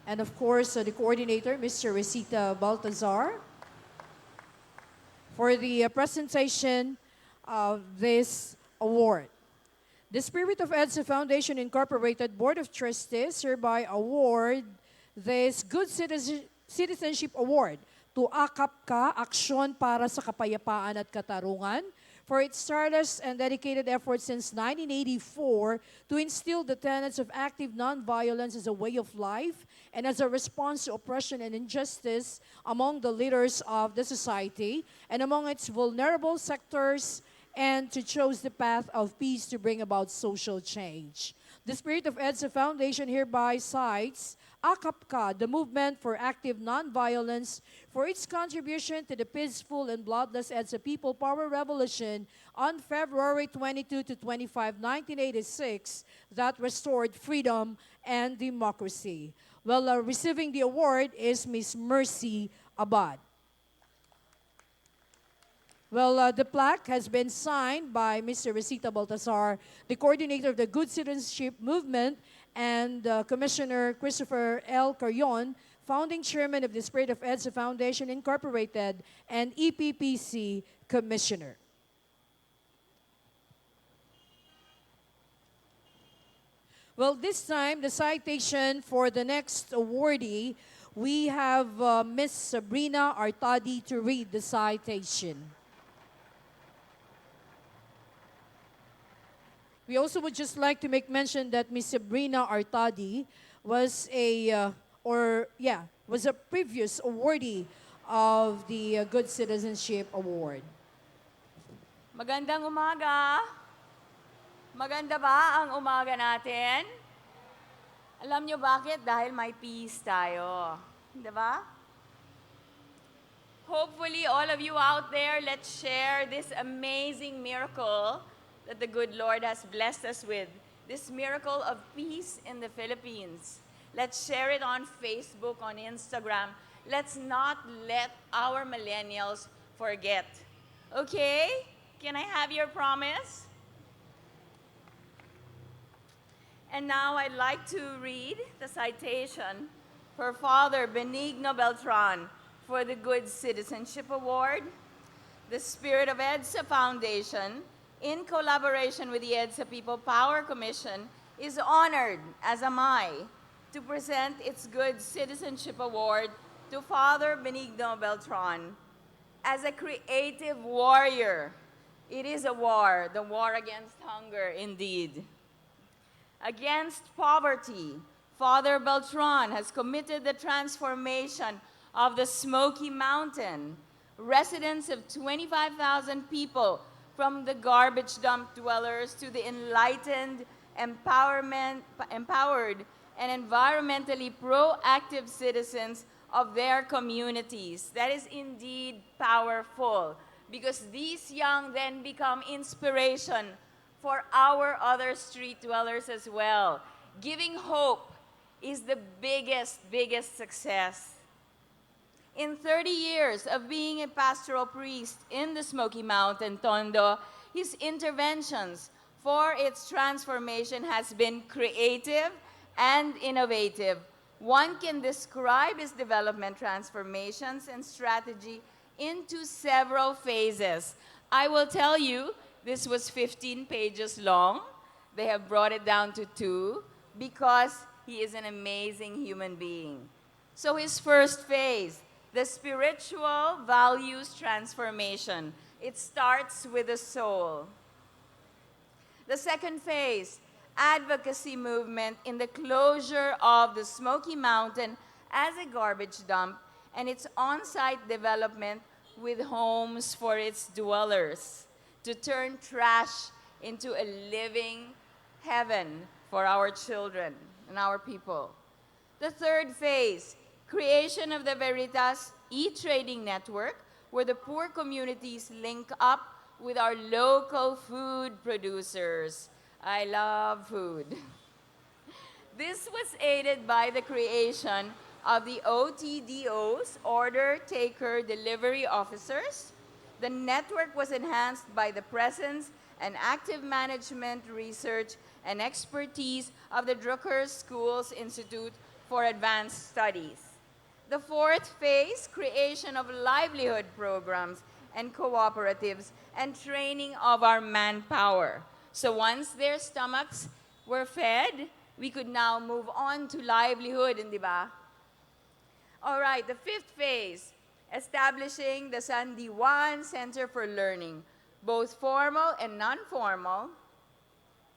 and of course, the Coordinator, Mr. Resita Baltazar, for the presentation of this Award. The Spirit of EDSA Foundation Incorporated Board of Trustees hereby award this Citizenship Award to AKAPKA, Aksyon para sa Kapayapaan at Katarungan, for its tireless and dedicated efforts since 1984 to instill the tenets of active nonviolence as a way of life and as a response to oppression and injustice among the leaders of the society and among its vulnerable sectors, and to choose the path of peace to bring about social change. The Spirit of EDSA Foundation hereby cites AKAPKA, the Movement for Active Nonviolence, for its contribution to the peaceful and bloodless EDSA People Power Revolution on February 22 to 25, 1986, that restored freedom and democracy. Well, receiving the award is Miss Mercy Abad. Well, the plaque has been signed by Mr. Rosita Baltasar, the coordinator of the Good Citizenship Movement, and Commissioner Christopher L. Carrion, founding chairman of the Spirit of EDSA Foundation Incorporated and EPPC Commissioner. Well, this time, the citation for the next awardee, we have Miss Sabrina Artadi to read the citation. We also would just like to make mention that Miss Sabrina Artadi was was a previous awardee of the Good Citizenship Award. Magandang umaga. Maganda ba ang umaga natin? Alam nyo bakit? Dahil may peace tayo. Diba? Hopefully, all of you out there, let's share this amazing miracle that the good Lord has blessed us with. This miracle of peace in the Philippines. Let's share it on Facebook, on Instagram. Let's not let our millennials forget. Okay? Can I have your promise? And now I'd like to read the citation for Father Benigno Beltran for the Good Citizenship Award. The Spirit of EDSA Foundation, in collaboration with the EDSA People Power Commission, is honored, as am I, to present its Good Citizenship Award to Father Benigno Beltran. As a creative warrior, it is a war, the war against hunger indeed. Against poverty, Father Beltran has committed the transformation of the Smoky Mountain, residents of 25,000 people, from the garbage dump dwellers to the enlightened, empowered, and environmentally proactive citizens of their communities. That is indeed powerful, because these young then become inspiration for our other street dwellers as well. Giving hope is the biggest success. In 30 years of being a pastoral priest in the Smoky Mountain, Tondo, his interventions for its transformation has been creative and innovative. One can describe his development transformations and strategy into several phases. I will tell you, this was 15 pages long. They have brought it down to 2 because he is an amazing human being. So his first phase, the spiritual values transformation. It starts with the soul. The second phase, advocacy movement in the closure of the Smoky Mountain as a garbage dump and its on-site development with homes for its dwellers to turn trash into a living heaven for our children and our people. The third phase, creation of the Veritas e-trading network, where the poor communities link up with our local food producers. I love food. This was aided by the creation of the OTDOs, Order Taker Delivery Officers. The network was enhanced by the presence and active management research and expertise of the Drucker Schools Institute for Advanced Studies. The fourth phase, creation of livelihood programs and cooperatives and training of our manpower. So once their stomachs were fed, we could now move on to livelihood, hindi ba? All right, the fifth phase, establishing the Sandiwan Center for Learning. Both formal and non-formal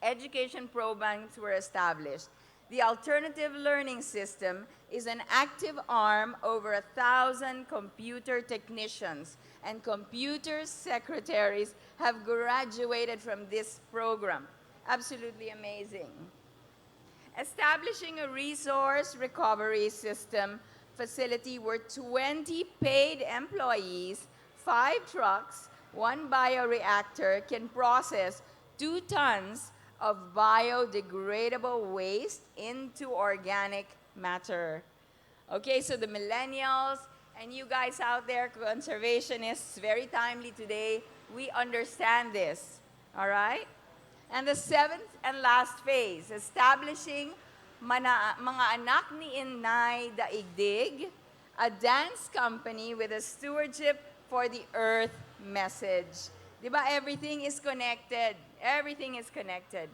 education programs were established. The alternative learning system is an active arm over 1,000 computer technicians and computer secretaries have graduated from this program. Absolutely amazing. Establishing a resource recovery system facility where 20 paid employees, 5 trucks, 1 bioreactor can process 2 tons of biodegradable waste into organic matter. Okay, so the millennials and you guys out there, conservationists, very timely today, we understand this, all right? And the 7th and last phase, establishing mga anak ni Inay Daigdig, a dance company with a stewardship for the earth message. Diba, everything is connected. Everything is connected.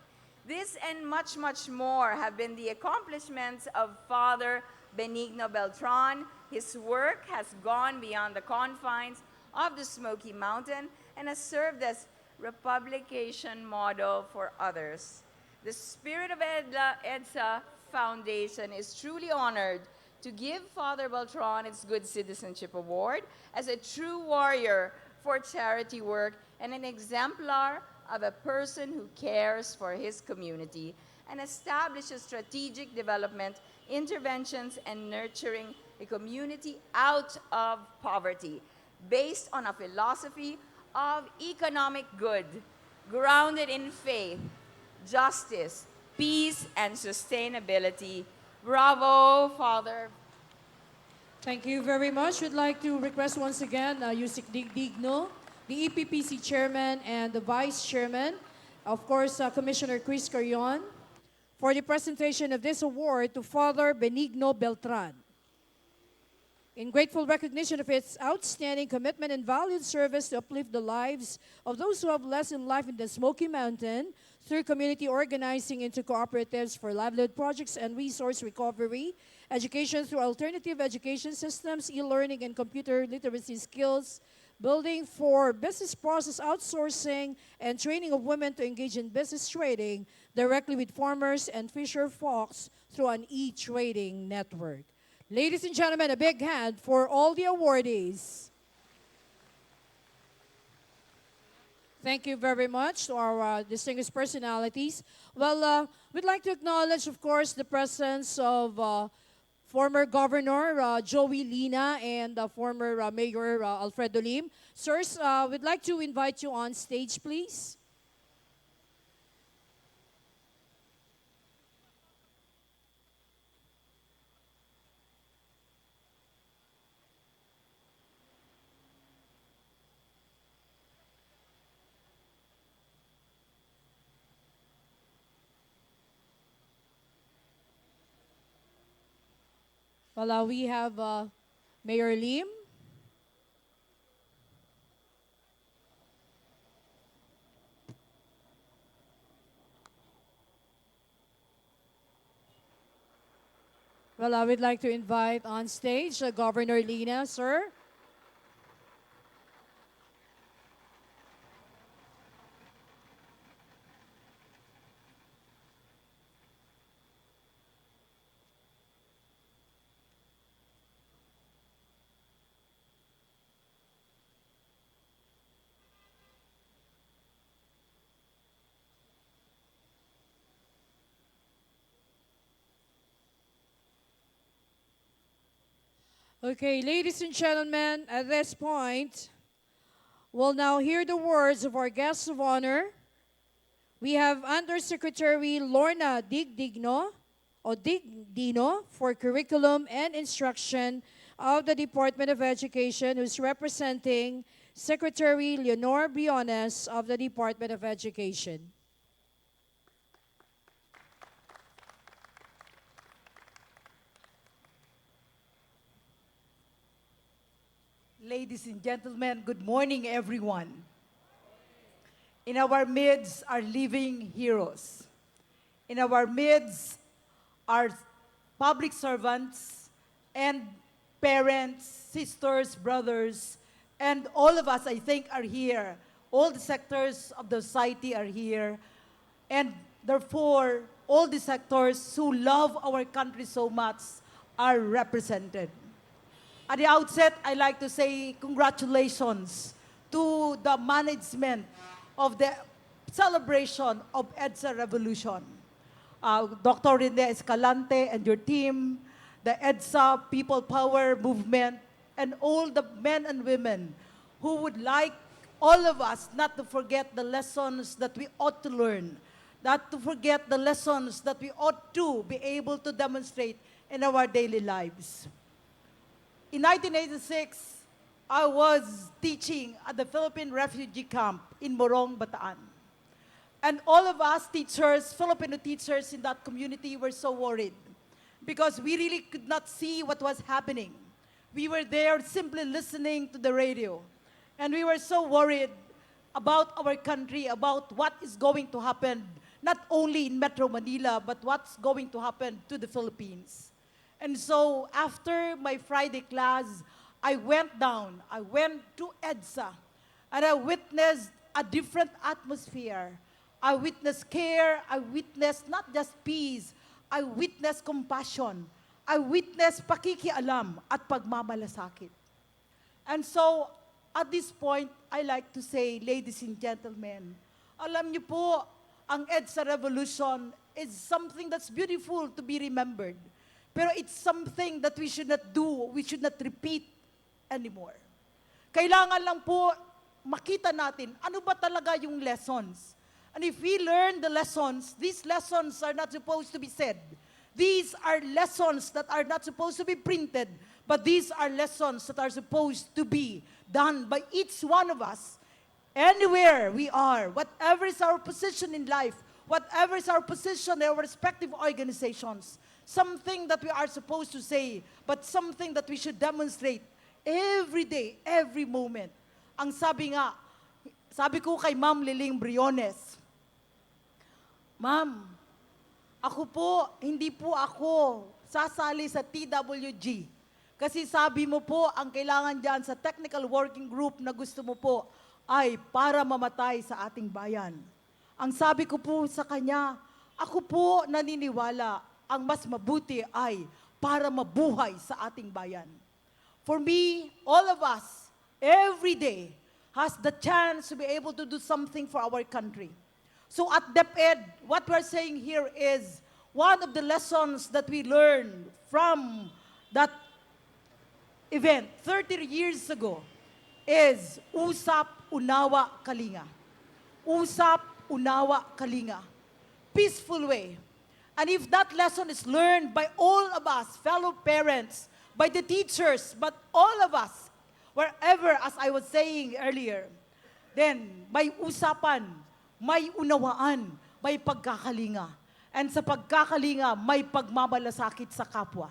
This and much, much more have been the accomplishments of Father Benigno Beltran. His work has gone beyond the confines of the Smoky Mountain and has served as republication model for others. The Spirit of EDSA Foundation is truly honored to give Father Beltran its Good Citizenship Award as a true warrior for charity work and an exemplar of a person who cares for his community and establishes strategic development, interventions, and nurturing a community out of poverty based on a philosophy of economic good, grounded in faith, justice, peace, and sustainability. Bravo, Father. Thank you very much. We'd like to request once again Yusik Benigno, the EPPC Chairman and the Vice Chairman, of course, Commissioner Chris Carrion, for the presentation of this award to Father Benigno Beltran. In grateful recognition of its outstanding commitment and valued service to uplift the lives of those who have less in life in the Smoky Mountain through community organizing into cooperatives for livelihood projects and resource recovery, education through alternative education systems, e-learning and computer literacy skills, building for business process outsourcing, and training of women to engage in business trading directly with farmers and fisher folks through an e-trading network. Ladies and gentlemen, a big hand for all the awardees. Thank you very much to our distinguished personalities. Well, we'd like to acknowledge, of course, the presence of former Governor Joey Lina and former Mayor Alfredo Lim. Sirs, we'd like to invite you on stage, please. Well, we have Mayor Lim. Well, I would like to invite on stage Governor Lina, sir. Okay, ladies and gentlemen, at this point, we'll now hear the words of our guests of honor. We have Undersecretary Lorna Digdigno, or Digdino, for Curriculum and Instruction of the Department of Education, who's representing Secretary Leonor Briones of the Department of Education. Ladies and gentlemen, good morning, everyone. In our midst are living heroes. In our midst are public servants and parents, sisters, brothers, and all of us, I think, are here. All the sectors of the society are here. And therefore, all the sectors who love our country so much are represented. At the outset, I'd like to say congratulations to the management of the celebration of EDSA Revolution. Dr. Rene Escalante and your team, the EDSA People Power Movement, and all the men and women who would like all of us not to forget the lessons that we ought to learn, not to forget the lessons that we ought to be able to demonstrate in our daily lives. In 1986, I was teaching at the Philippine refugee camp in Morong, Bataan. And all of us teachers, Filipino teachers in that community were so worried because we really could not see what was happening. We were there simply listening to the radio. And we were so worried about our country, about what is going to happen, not only in Metro Manila, but what's going to happen to the Philippines. And so after my Friday class, I went to EDSA, and I witnessed a different atmosphere. I witnessed care, I witnessed not just peace, I witnessed compassion, I witnessed pakikialam at pagmamalasakit. And so, at this point, I like to say, ladies and gentlemen, alam niyo po, ang EDSA Revolution is something that's beautiful to be remembered. Pero it's something that we should not do, we should not repeat anymore. Kailangan lang po makita natin, ano ba talaga yung lessons? And if we learn the lessons, these lessons are not supposed to be said. These are lessons that are not supposed to be printed, but these are lessons that are supposed to be done by each one of us, anywhere we are, whatever is our position in life, whatever is our position in our respective organizations, something that we are supposed to say, but something that we should demonstrate every day, every moment. Ang sabi ko kay Ma'am Liling Briones, Ma'am, hindi po ako sasali sa TWG. Kasi sabi mo po, ang kailangan dyan sa technical working group na gusto mo po ay para mamatay sa ating bayan. Ang sabi ko po sa kanya, ako po naniniwala, ang mas mabuti ay para mabuhay sa ating bayan. For me, all of us, every day, has the chance to be able to do something for our country. So at DepEd, what we're saying here is, one of the lessons that we learned from that event 30 years ago is usap, unawa, kalinga. Usap, unawa, kalinga. Peaceful way. And if that lesson is learned by all of us, fellow parents, by the teachers, but all of us, wherever, as I was saying earlier, then may usapan, may unawaan, may pagkakalinga. And sa pagkakalinga, may pagmamalasakit sa kapwa.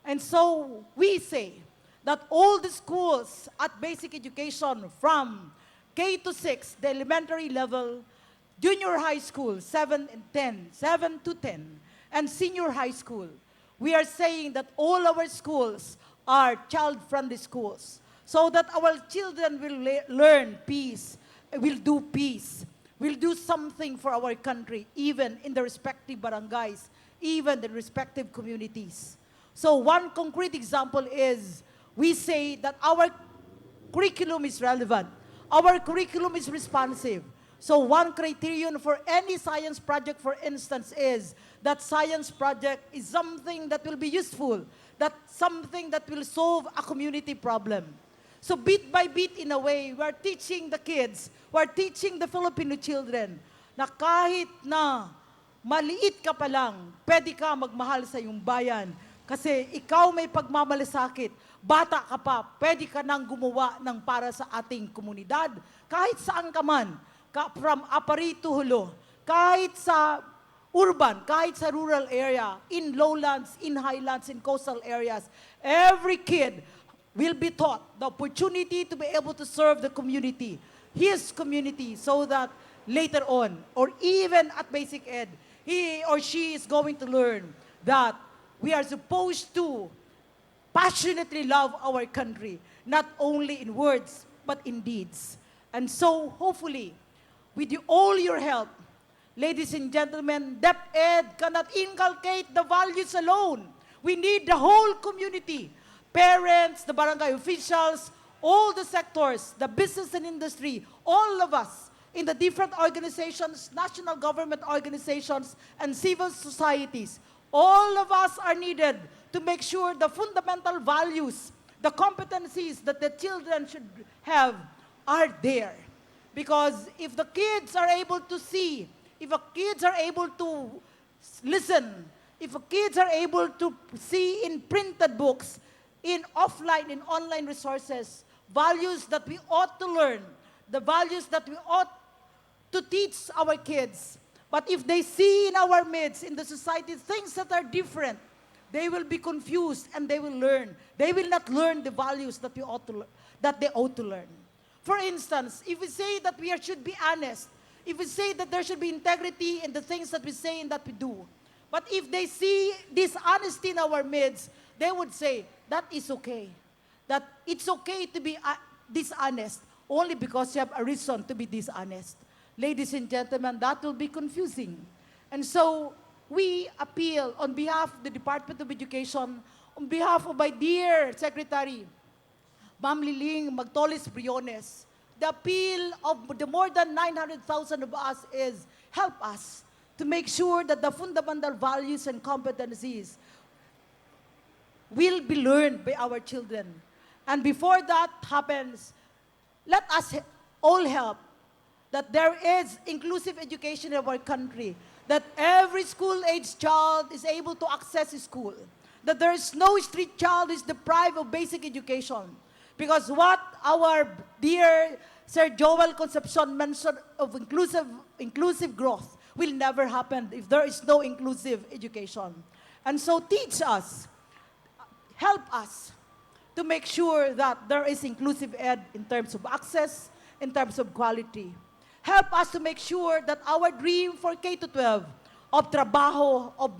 And so, we say that all the schools at basic education from K to 6, the elementary level, junior high school, 7 and 10, 7 to 10, and senior high school, we are saying that all our schools are child-friendly schools so that our children will learn peace, will do peace, will do something for our country, even in the respective barangays, even the respective communities. So one concrete example is, we say that our curriculum is relevant, our curriculum is responsive. So one criterion for any science project, for instance, is that science project is something that will be useful, that something that will solve a community problem. So bit by bit, in a way, we're teaching the kids, we're teaching the Filipino children na kahit na maliit ka pa lang, pwede ka magmahal sa iyong bayan. Kasi ikaw may pagmamalasakit, bata ka pa, pwede ka nang gumawa ng para sa ating komunidad, kahit saan ka man, from Apari to Hulo, kahit sa urban, kahit sa rural area, in lowlands, in highlands, in coastal areas, every kid will be taught the opportunity to be able to serve the community, his community, so that later on, or even at basic ed, he or she is going to learn that we are supposed to passionately love our country, not only in words, but in deeds. And so, hopefully, with all your help, ladies and gentlemen, DepEd cannot inculcate the values alone. We need the whole community, parents, the barangay officials, all the sectors, the business and industry, all of us in the different organizations, national government organizations, and civil societies. All of us are needed to make sure the fundamental values, the competencies that the children should have are there. Because if the kids are able to see, if the kids are able to listen, if the kids are able to see in printed books, in offline, in online resources, values that we ought to learn, the values that we ought to teach our kids. But if they see in our midst, in the society, things that are different, they will be confused and they will learn. They will not learn the values that we ought to that they ought to learn. For instance, if we say that we should be honest, if we say that there should be integrity in the things that we say and that we do, but if they see dishonesty in our midst, they would say, that is okay. That it's okay to be dishonest only because you have a reason to be dishonest. Ladies and gentlemen, that will be confusing. And so, we appeal on behalf of the Department of Education, on behalf of my dear Secretary, Ma'am Liling Magtolis Briones, the appeal of the more than 900,000 of us is help us to make sure that the fundamental values and competencies will be learned by our children. And before that happens, let us all help that there is inclusive education in our country, that every school-age child is able to access school, that there is no street child who is deprived of basic education. Because what our dear Sir Joel Concepcion mentioned of inclusive growth will never happen if there is no inclusive education. And so teach us, help us to make sure that there is inclusive ed in terms of access, in terms of quality. Help us to make sure that our dream for K-12, of trabajo, of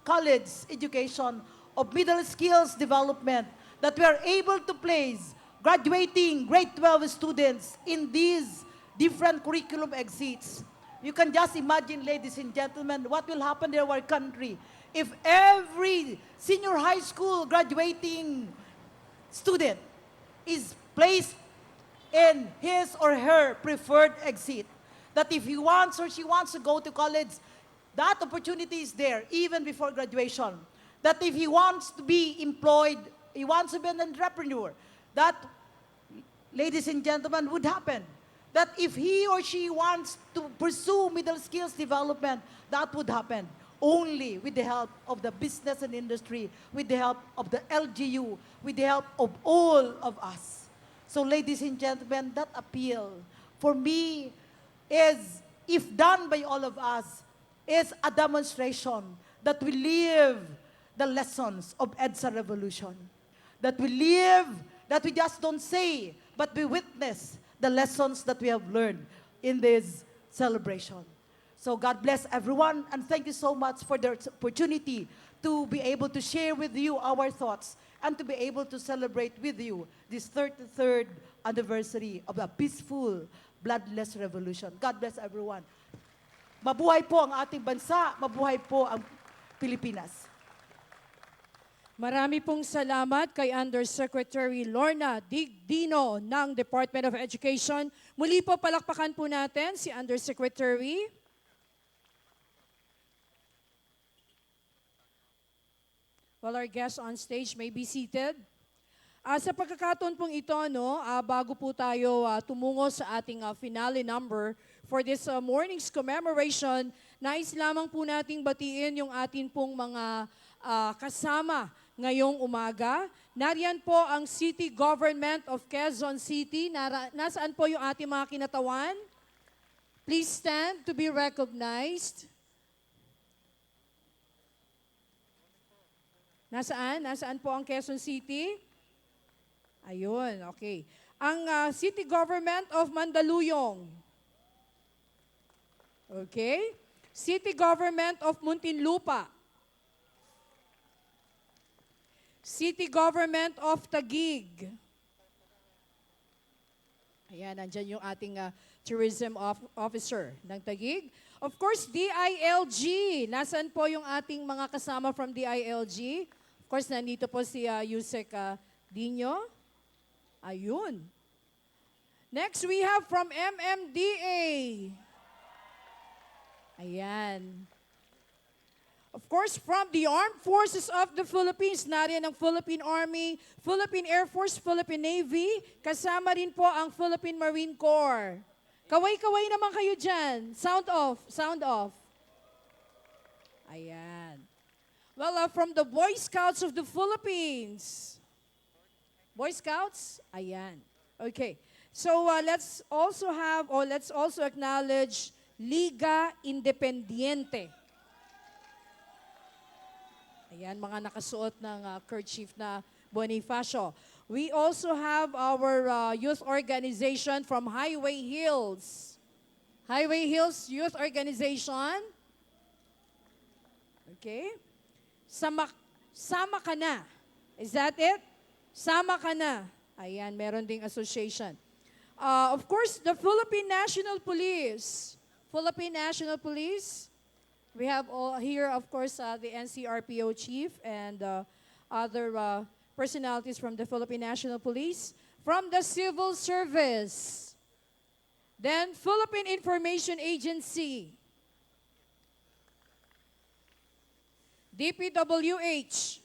college education, of middle skills development, that we are able to place graduating grade 12 students in these different curriculum exits. You can just imagine, ladies and gentlemen, what will happen in our country if every senior high school graduating student is placed in his or her preferred exit. That if he wants or she wants to go to college, that opportunity is there even before graduation. That if he wants to be employed, he wants to be an entrepreneur, that, ladies and gentlemen, would happen. That if he or she wants to pursue middle skills development, that would happen only with the help of the business and industry, with the help of the LGU, with the help of all of us. So, ladies and gentlemen, that appeal, for me, is, if done by all of us, is a demonstration that we live the lessons of EDSA revolution. That we live, that we just don't say, but we witness the lessons that we have learned in this celebration. So God bless everyone, and thank you so much for the opportunity to be able to share with you our thoughts and to be able to celebrate with you this 33rd anniversary of a peaceful, bloodless revolution. God bless everyone. Mabuhay po ang ating bansa, mabuhay po ang Pilipinas. Marami pong salamat kay Undersecretary Lorna Benigno ng Department of Education. Muli po palakpakan po natin si Undersecretary. Well, our guests on stage may be seated. Sa pagkakataon pong ito, bago po tayo tumungo sa ating finale number for this morning's commemoration, nais lamang po nating batiin yung atin pong mga kasama ngayong umaga. Nariyan po ang City Government of Quezon City. Nasaan po yung ating mga kinatawan? Please stand to be recognized. Nasaan? Nasaan po ang Quezon City? Ayun, okay. Ang City Government of Mandaluyong. Okay? City Government of Muntinlupa. City Government of Taguig. Ayan, nandyan yung ating tourism officer ng Taguig. Of course, DILG. Nasaan po yung ating mga kasama from DILG? Of course, nandito po si Yusek Dino. Ayun. Next, we have from MMDA. Ayan. Of course, from the Armed Forces of the Philippines, nariyan ang Philippine Army, Philippine Air Force, Philippine Navy, kasama rin po ang Philippine Marine Corps. Kaway-kaway naman kayo dyan. Sound off, sound off. Ayan. Well, from the Boy Scouts of the Philippines. Boy Scouts? Ayan. Okay. So let's also acknowledge Liga Independiente. Ayan, mga nakasuot ng kerchief na Bonifacio. We also have our youth organization from Highway Hills. Highway Hills Youth Organization. Okay. Sama ka na. Is that it? Sama ka na. Ayan, meron ding association. Of course, the Philippine National Police. Philippine National Police. We have here, of course, the NCRPO chief and other personalities from the Philippine National Police, from the Civil Service, then Philippine Information Agency, DPWH,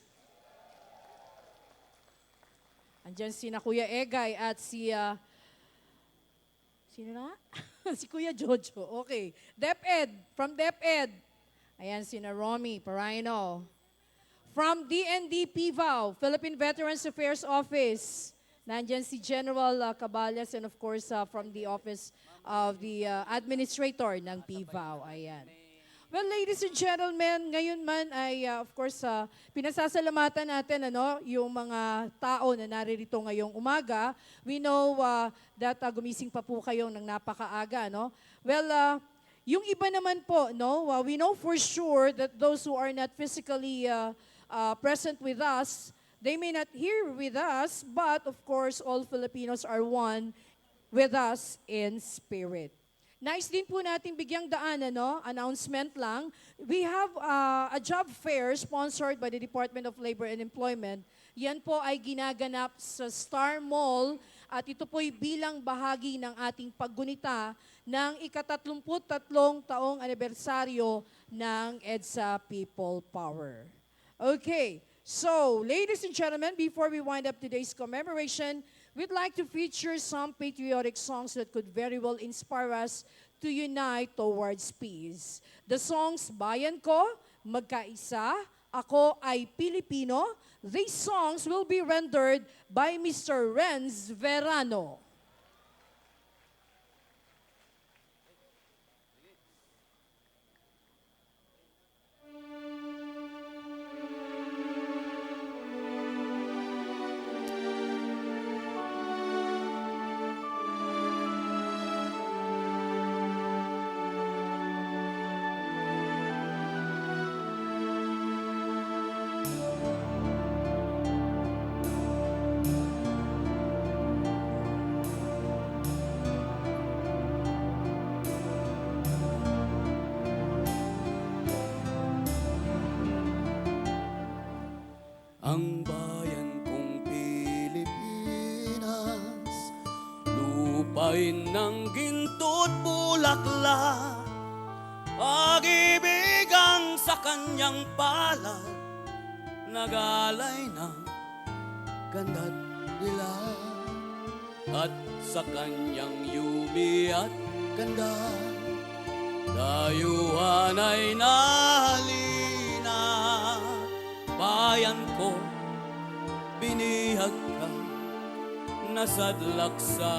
andyan si Kuya Egay at si, sino na? Si Kuya Jojo, okay. DepEd, from DepEd, ayan, sina Romy Paraino. From DND PVAO, Philippine Veterans Affairs Office, nandyan si General Caballas, and of course, from the Office of the Administrator ng PVAO. Ayan. Well, ladies and gentlemen, ngayon man ay, of course, pinasasalamatan natin yung mga tao na naririto ngayong umaga. We know that gumising pa po kayo ng napakaaga. No? Well, yung iba naman po, we know for sure that those who are not physically present with us, they may not hear with us, but of course, all Filipinos are one with us in spirit. Nice din po natin bigyang daan, announcement lang. We have a job fair sponsored by the Department of Labor and Employment. Yan po ay ginaganap sa Star Mall at ito po'y bilang bahagi ng ating paggunita ng ika-33 taong anibersaryo ng EDSA People Power. Okay, so ladies and gentlemen, before we wind up today's commemoration, we'd like to feature some patriotic songs that could very well inspire us to unite towards peace. The songs Bayan Ko, Magkaisa, Ako ay Pilipino. These songs will be rendered by Mr. Renz Verano. Ang bayan kong Pilipinas, lupain ng ginto't bulaklak, pag-ibig ang sa kanyang palad, nagalay ng ganda't dilag, at sa kanyang yumi at ganda, dayuhan ay nahalina. Bayan ko, binihag ka, nasadlak sa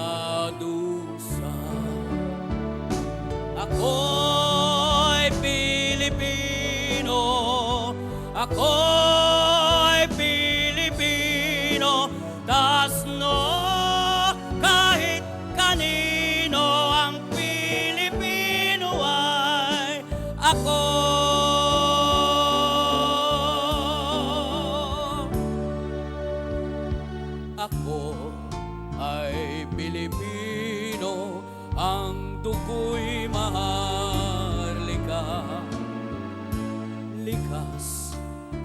dusa. Ako'y Pilipino, ako'y Pilipino, tas no kahit kanino ang Pilipino ay ako. Ako ay Pilipino, ang dugo'y maharlika. Likas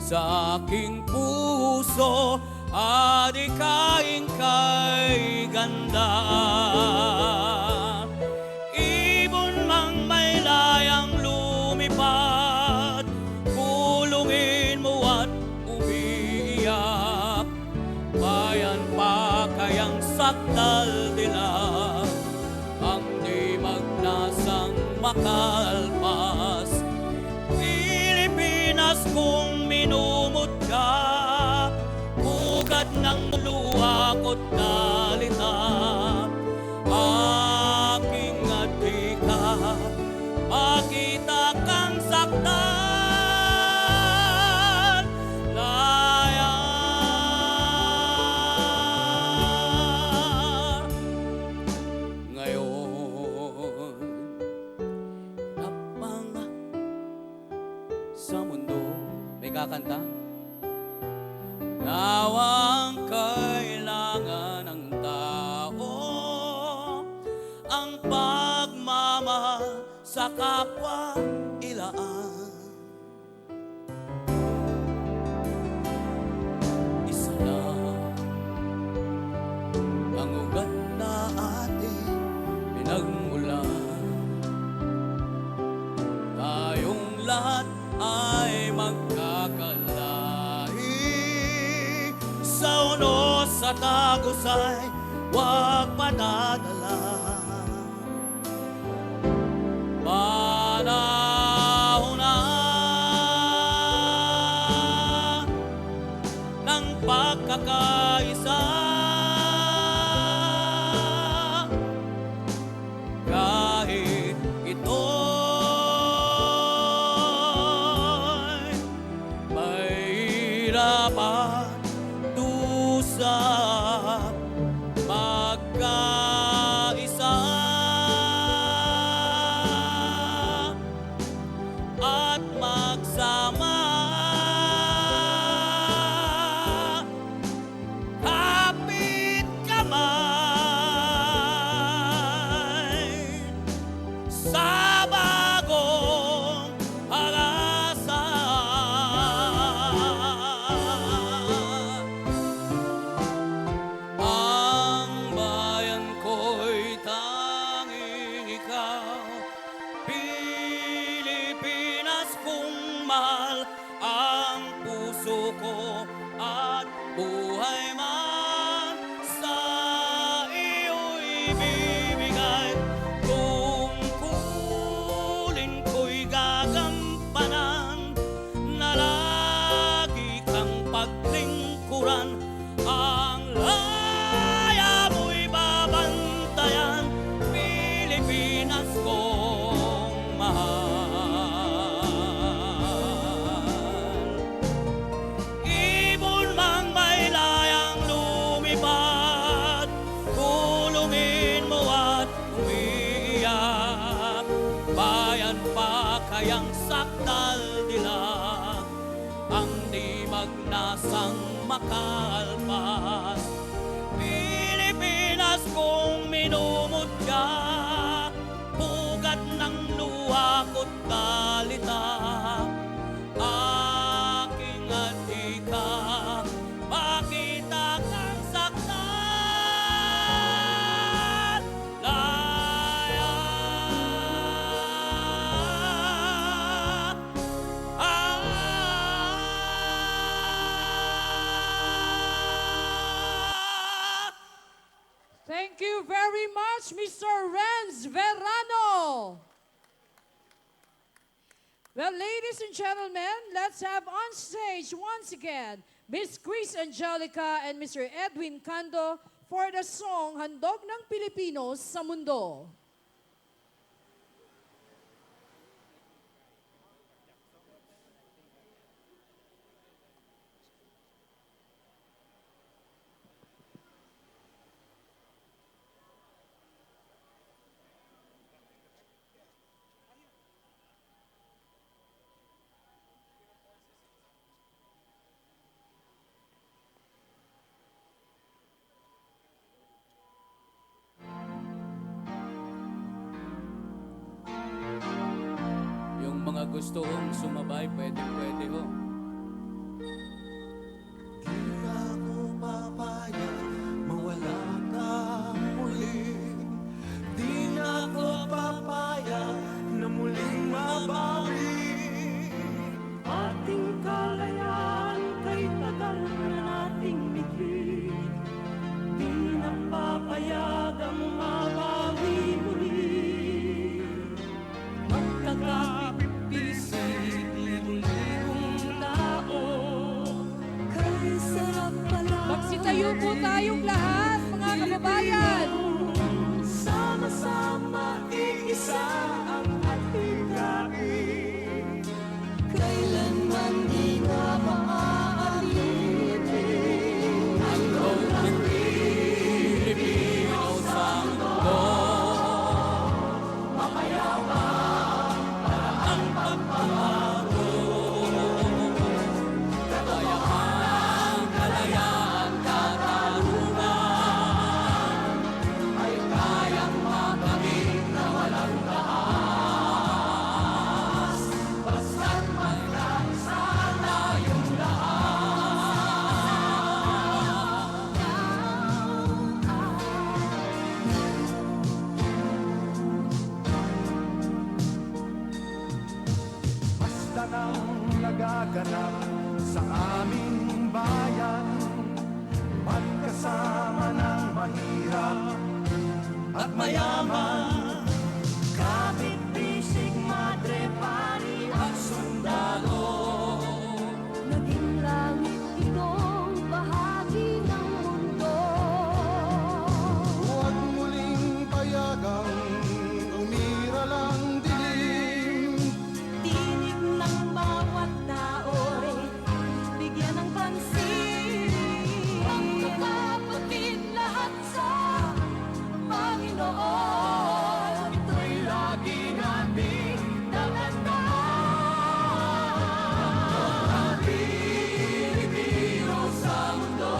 sa aking puso, adikain kay ganda. Ibon mang may layang lumipad, kulungin mo at umiiyak. Bayan pa kayang sakdal nila, ang di magnasang makalpas. Pilipinas kung minumot ka, ugat ng luha ko't dalita. Aking adika, makita kang saktan. Laya ngayon, napang sa mundo. May kakanta? Nawang kailangan ng tao ang pagmamahal sa kapwa ilaan. Isa lang ang ugat na ating pinagmulan. Tayong lahat ay magkakalahi. Sa unos sa tagusay, huwag padadala. Panahon na ng pagkakaisa. Kahit ito'y mahirapan, dusa magkaisa at magsama. Kapit kamay sa bagong halasan. Ang bayan ko'y tanging ikaw, Pilipinas kung mahal ang puso ko at buhay man sa iyo'y bibigay. Tungkulin ko'y gagampanan, na lagi kang paglingkuran. Ang laya mo'y babantayan, Pilipinas kong mahal. Ibon mang may layang lumipad, kulungin mo at umiiyak. Bayan pa kayang sakdal nila, ang di magnasang makalpas. Pilipinas kung minumot ka, ugat ng luha ko't dalita. Aking adika, makita kang saktan. Laya Thank you very much, Mr. Renz Verano. Well, ladies and gentlemen, let's have on stage once again Miss Chris Angelica and Mr. Edwin Cando for the song Handog ng Pilipino sa Mundo. gusto kong sumabay, pwede ho. Di ako papayag mawala ka muli. Di na ako papayag na muling mabawi. Ating kalayaan kay tagal na nating likid. Di na papayagang mabawi muli. Magkakapit-bisig libo-libong tao. Kay sarap pala. Magsitayo po tayong lahat, mga kababayan. Sama-sama iisa ang ating gabi. Kailanman di na maaalipin. Ang walang Pilipino sa mundo. Mapayapang ang pagbabago. Katayahan, kalayaan, katarungan ay kayang makamit na walang taas. Basta't magkaisa tayong basta nang nagaganap sa aming bayan, magkasama ng mahirap at mayaman, kapit-bisig, madre, pari at sundalo. Naging langit itong bahagi ng mundo. Huwag muling payagang umiral ang dilim. Tinig ng bawat tao'y bigyan ng pansin. Magkakapatid lahat sa Panginoon. Ito'y lagi nating tatandaan. Pilipino sa mundo,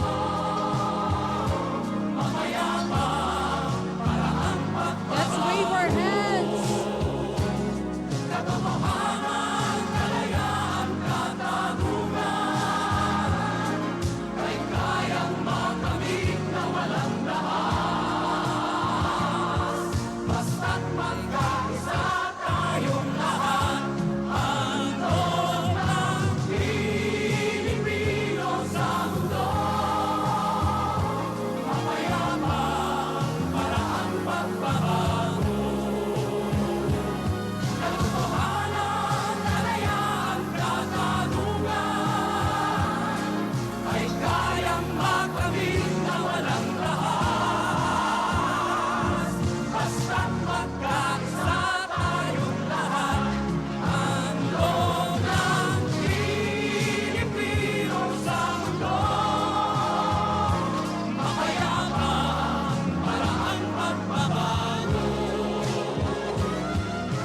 mapayapang paraang Let's wave our hands. katotohanan, kalayaan, katarungan ay kayang makamit na walang dahas. Basta't magkaisa tayong lahat, handog ng Pilipino sa mundo. Mapayapang paraang pagbabago. Katotohanan, kalayaan, katarungan ay kayang makamit na walang dahas. Basta't magkaisa tayong lahat, handog ng Pilipino sa mundo. Mapayapang paraang pagbabago.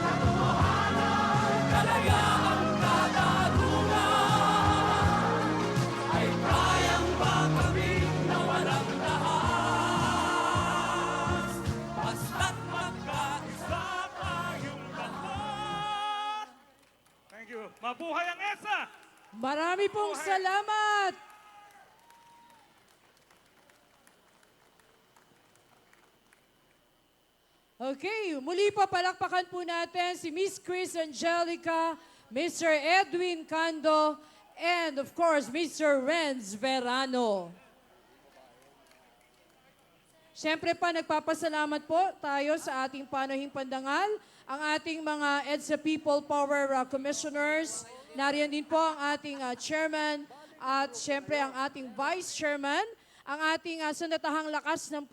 Katotohanan, kalayaan, katarungan ay kayang makamit na walang dahas. Basta't magkaisa tayong lahat. Thank you. Mabuhay ang EDSA! Marami pong salamat. Okay, muli pa palakpakan po natin si Miss Chris Angelica, Mr. Edwin Cando, and of course, Mr. Renz Verano. Siyempre pa, nagpapasalamat po tayo sa ating panahing pandangal, ang ating mga EDSA People Power Commissioners. Nariyan din po ang ating Chairman at siyempre ang ating Vice Chairman, ang ating Sandatahang Lakas ng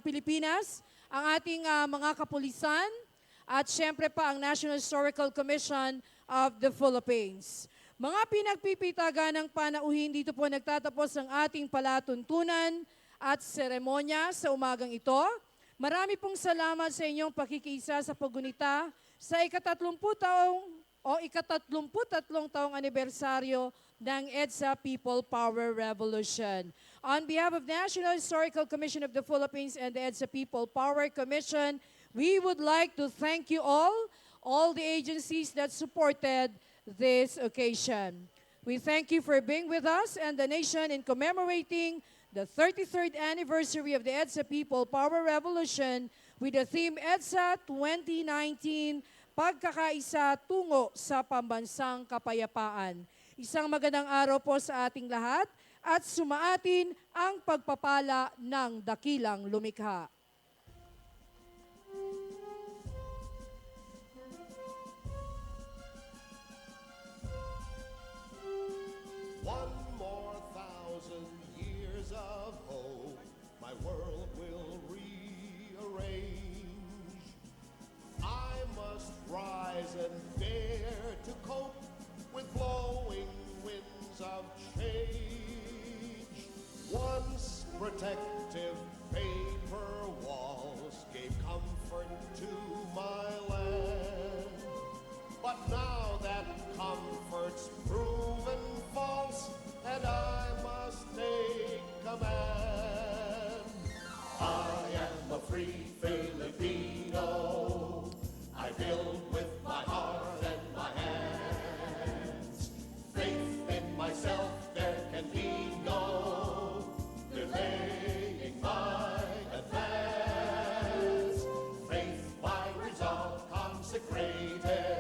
Pilipinas, ang ating mga kapulisan, at siyempre pa ang National Historical Commission of the Philippines. Mga pinagpipitagan ng panauhin, dito po nagtatapos ang ating palatuntunan at seremonya sa umagang ito. Marami pong salamat sa inyong pakikiisa sa paggunita sa ikatatlumputatlong taong anibersaryo ng EDSA People Power Revolution. On behalf of National Historical Commission of the Philippines and the EDSA People Power Commission, we would like to thank you all all the agencies that supported this occasion. We thank you for being with us and the nation in commemorating the 33rd anniversary of the EDSA People Power Revolution with the theme EDSA 2019, Pagkakaisa Tungo sa Pambansang Kapayapaan. Isang magandang araw po sa ating lahat at sumaatin ang pagpapala ng dakilang lumikha. One more 1,000 years of hope, my world will rearrange. I must rise and dare to cope with blowing winds of change. Once protective paper walls gave comfort to my land, but now that comfort's proven false, and I must take command. I am a free Filipino. I build with my heart and my hands. Faith in myself, there can be no delaying my advance. Faith by resolve consecrated.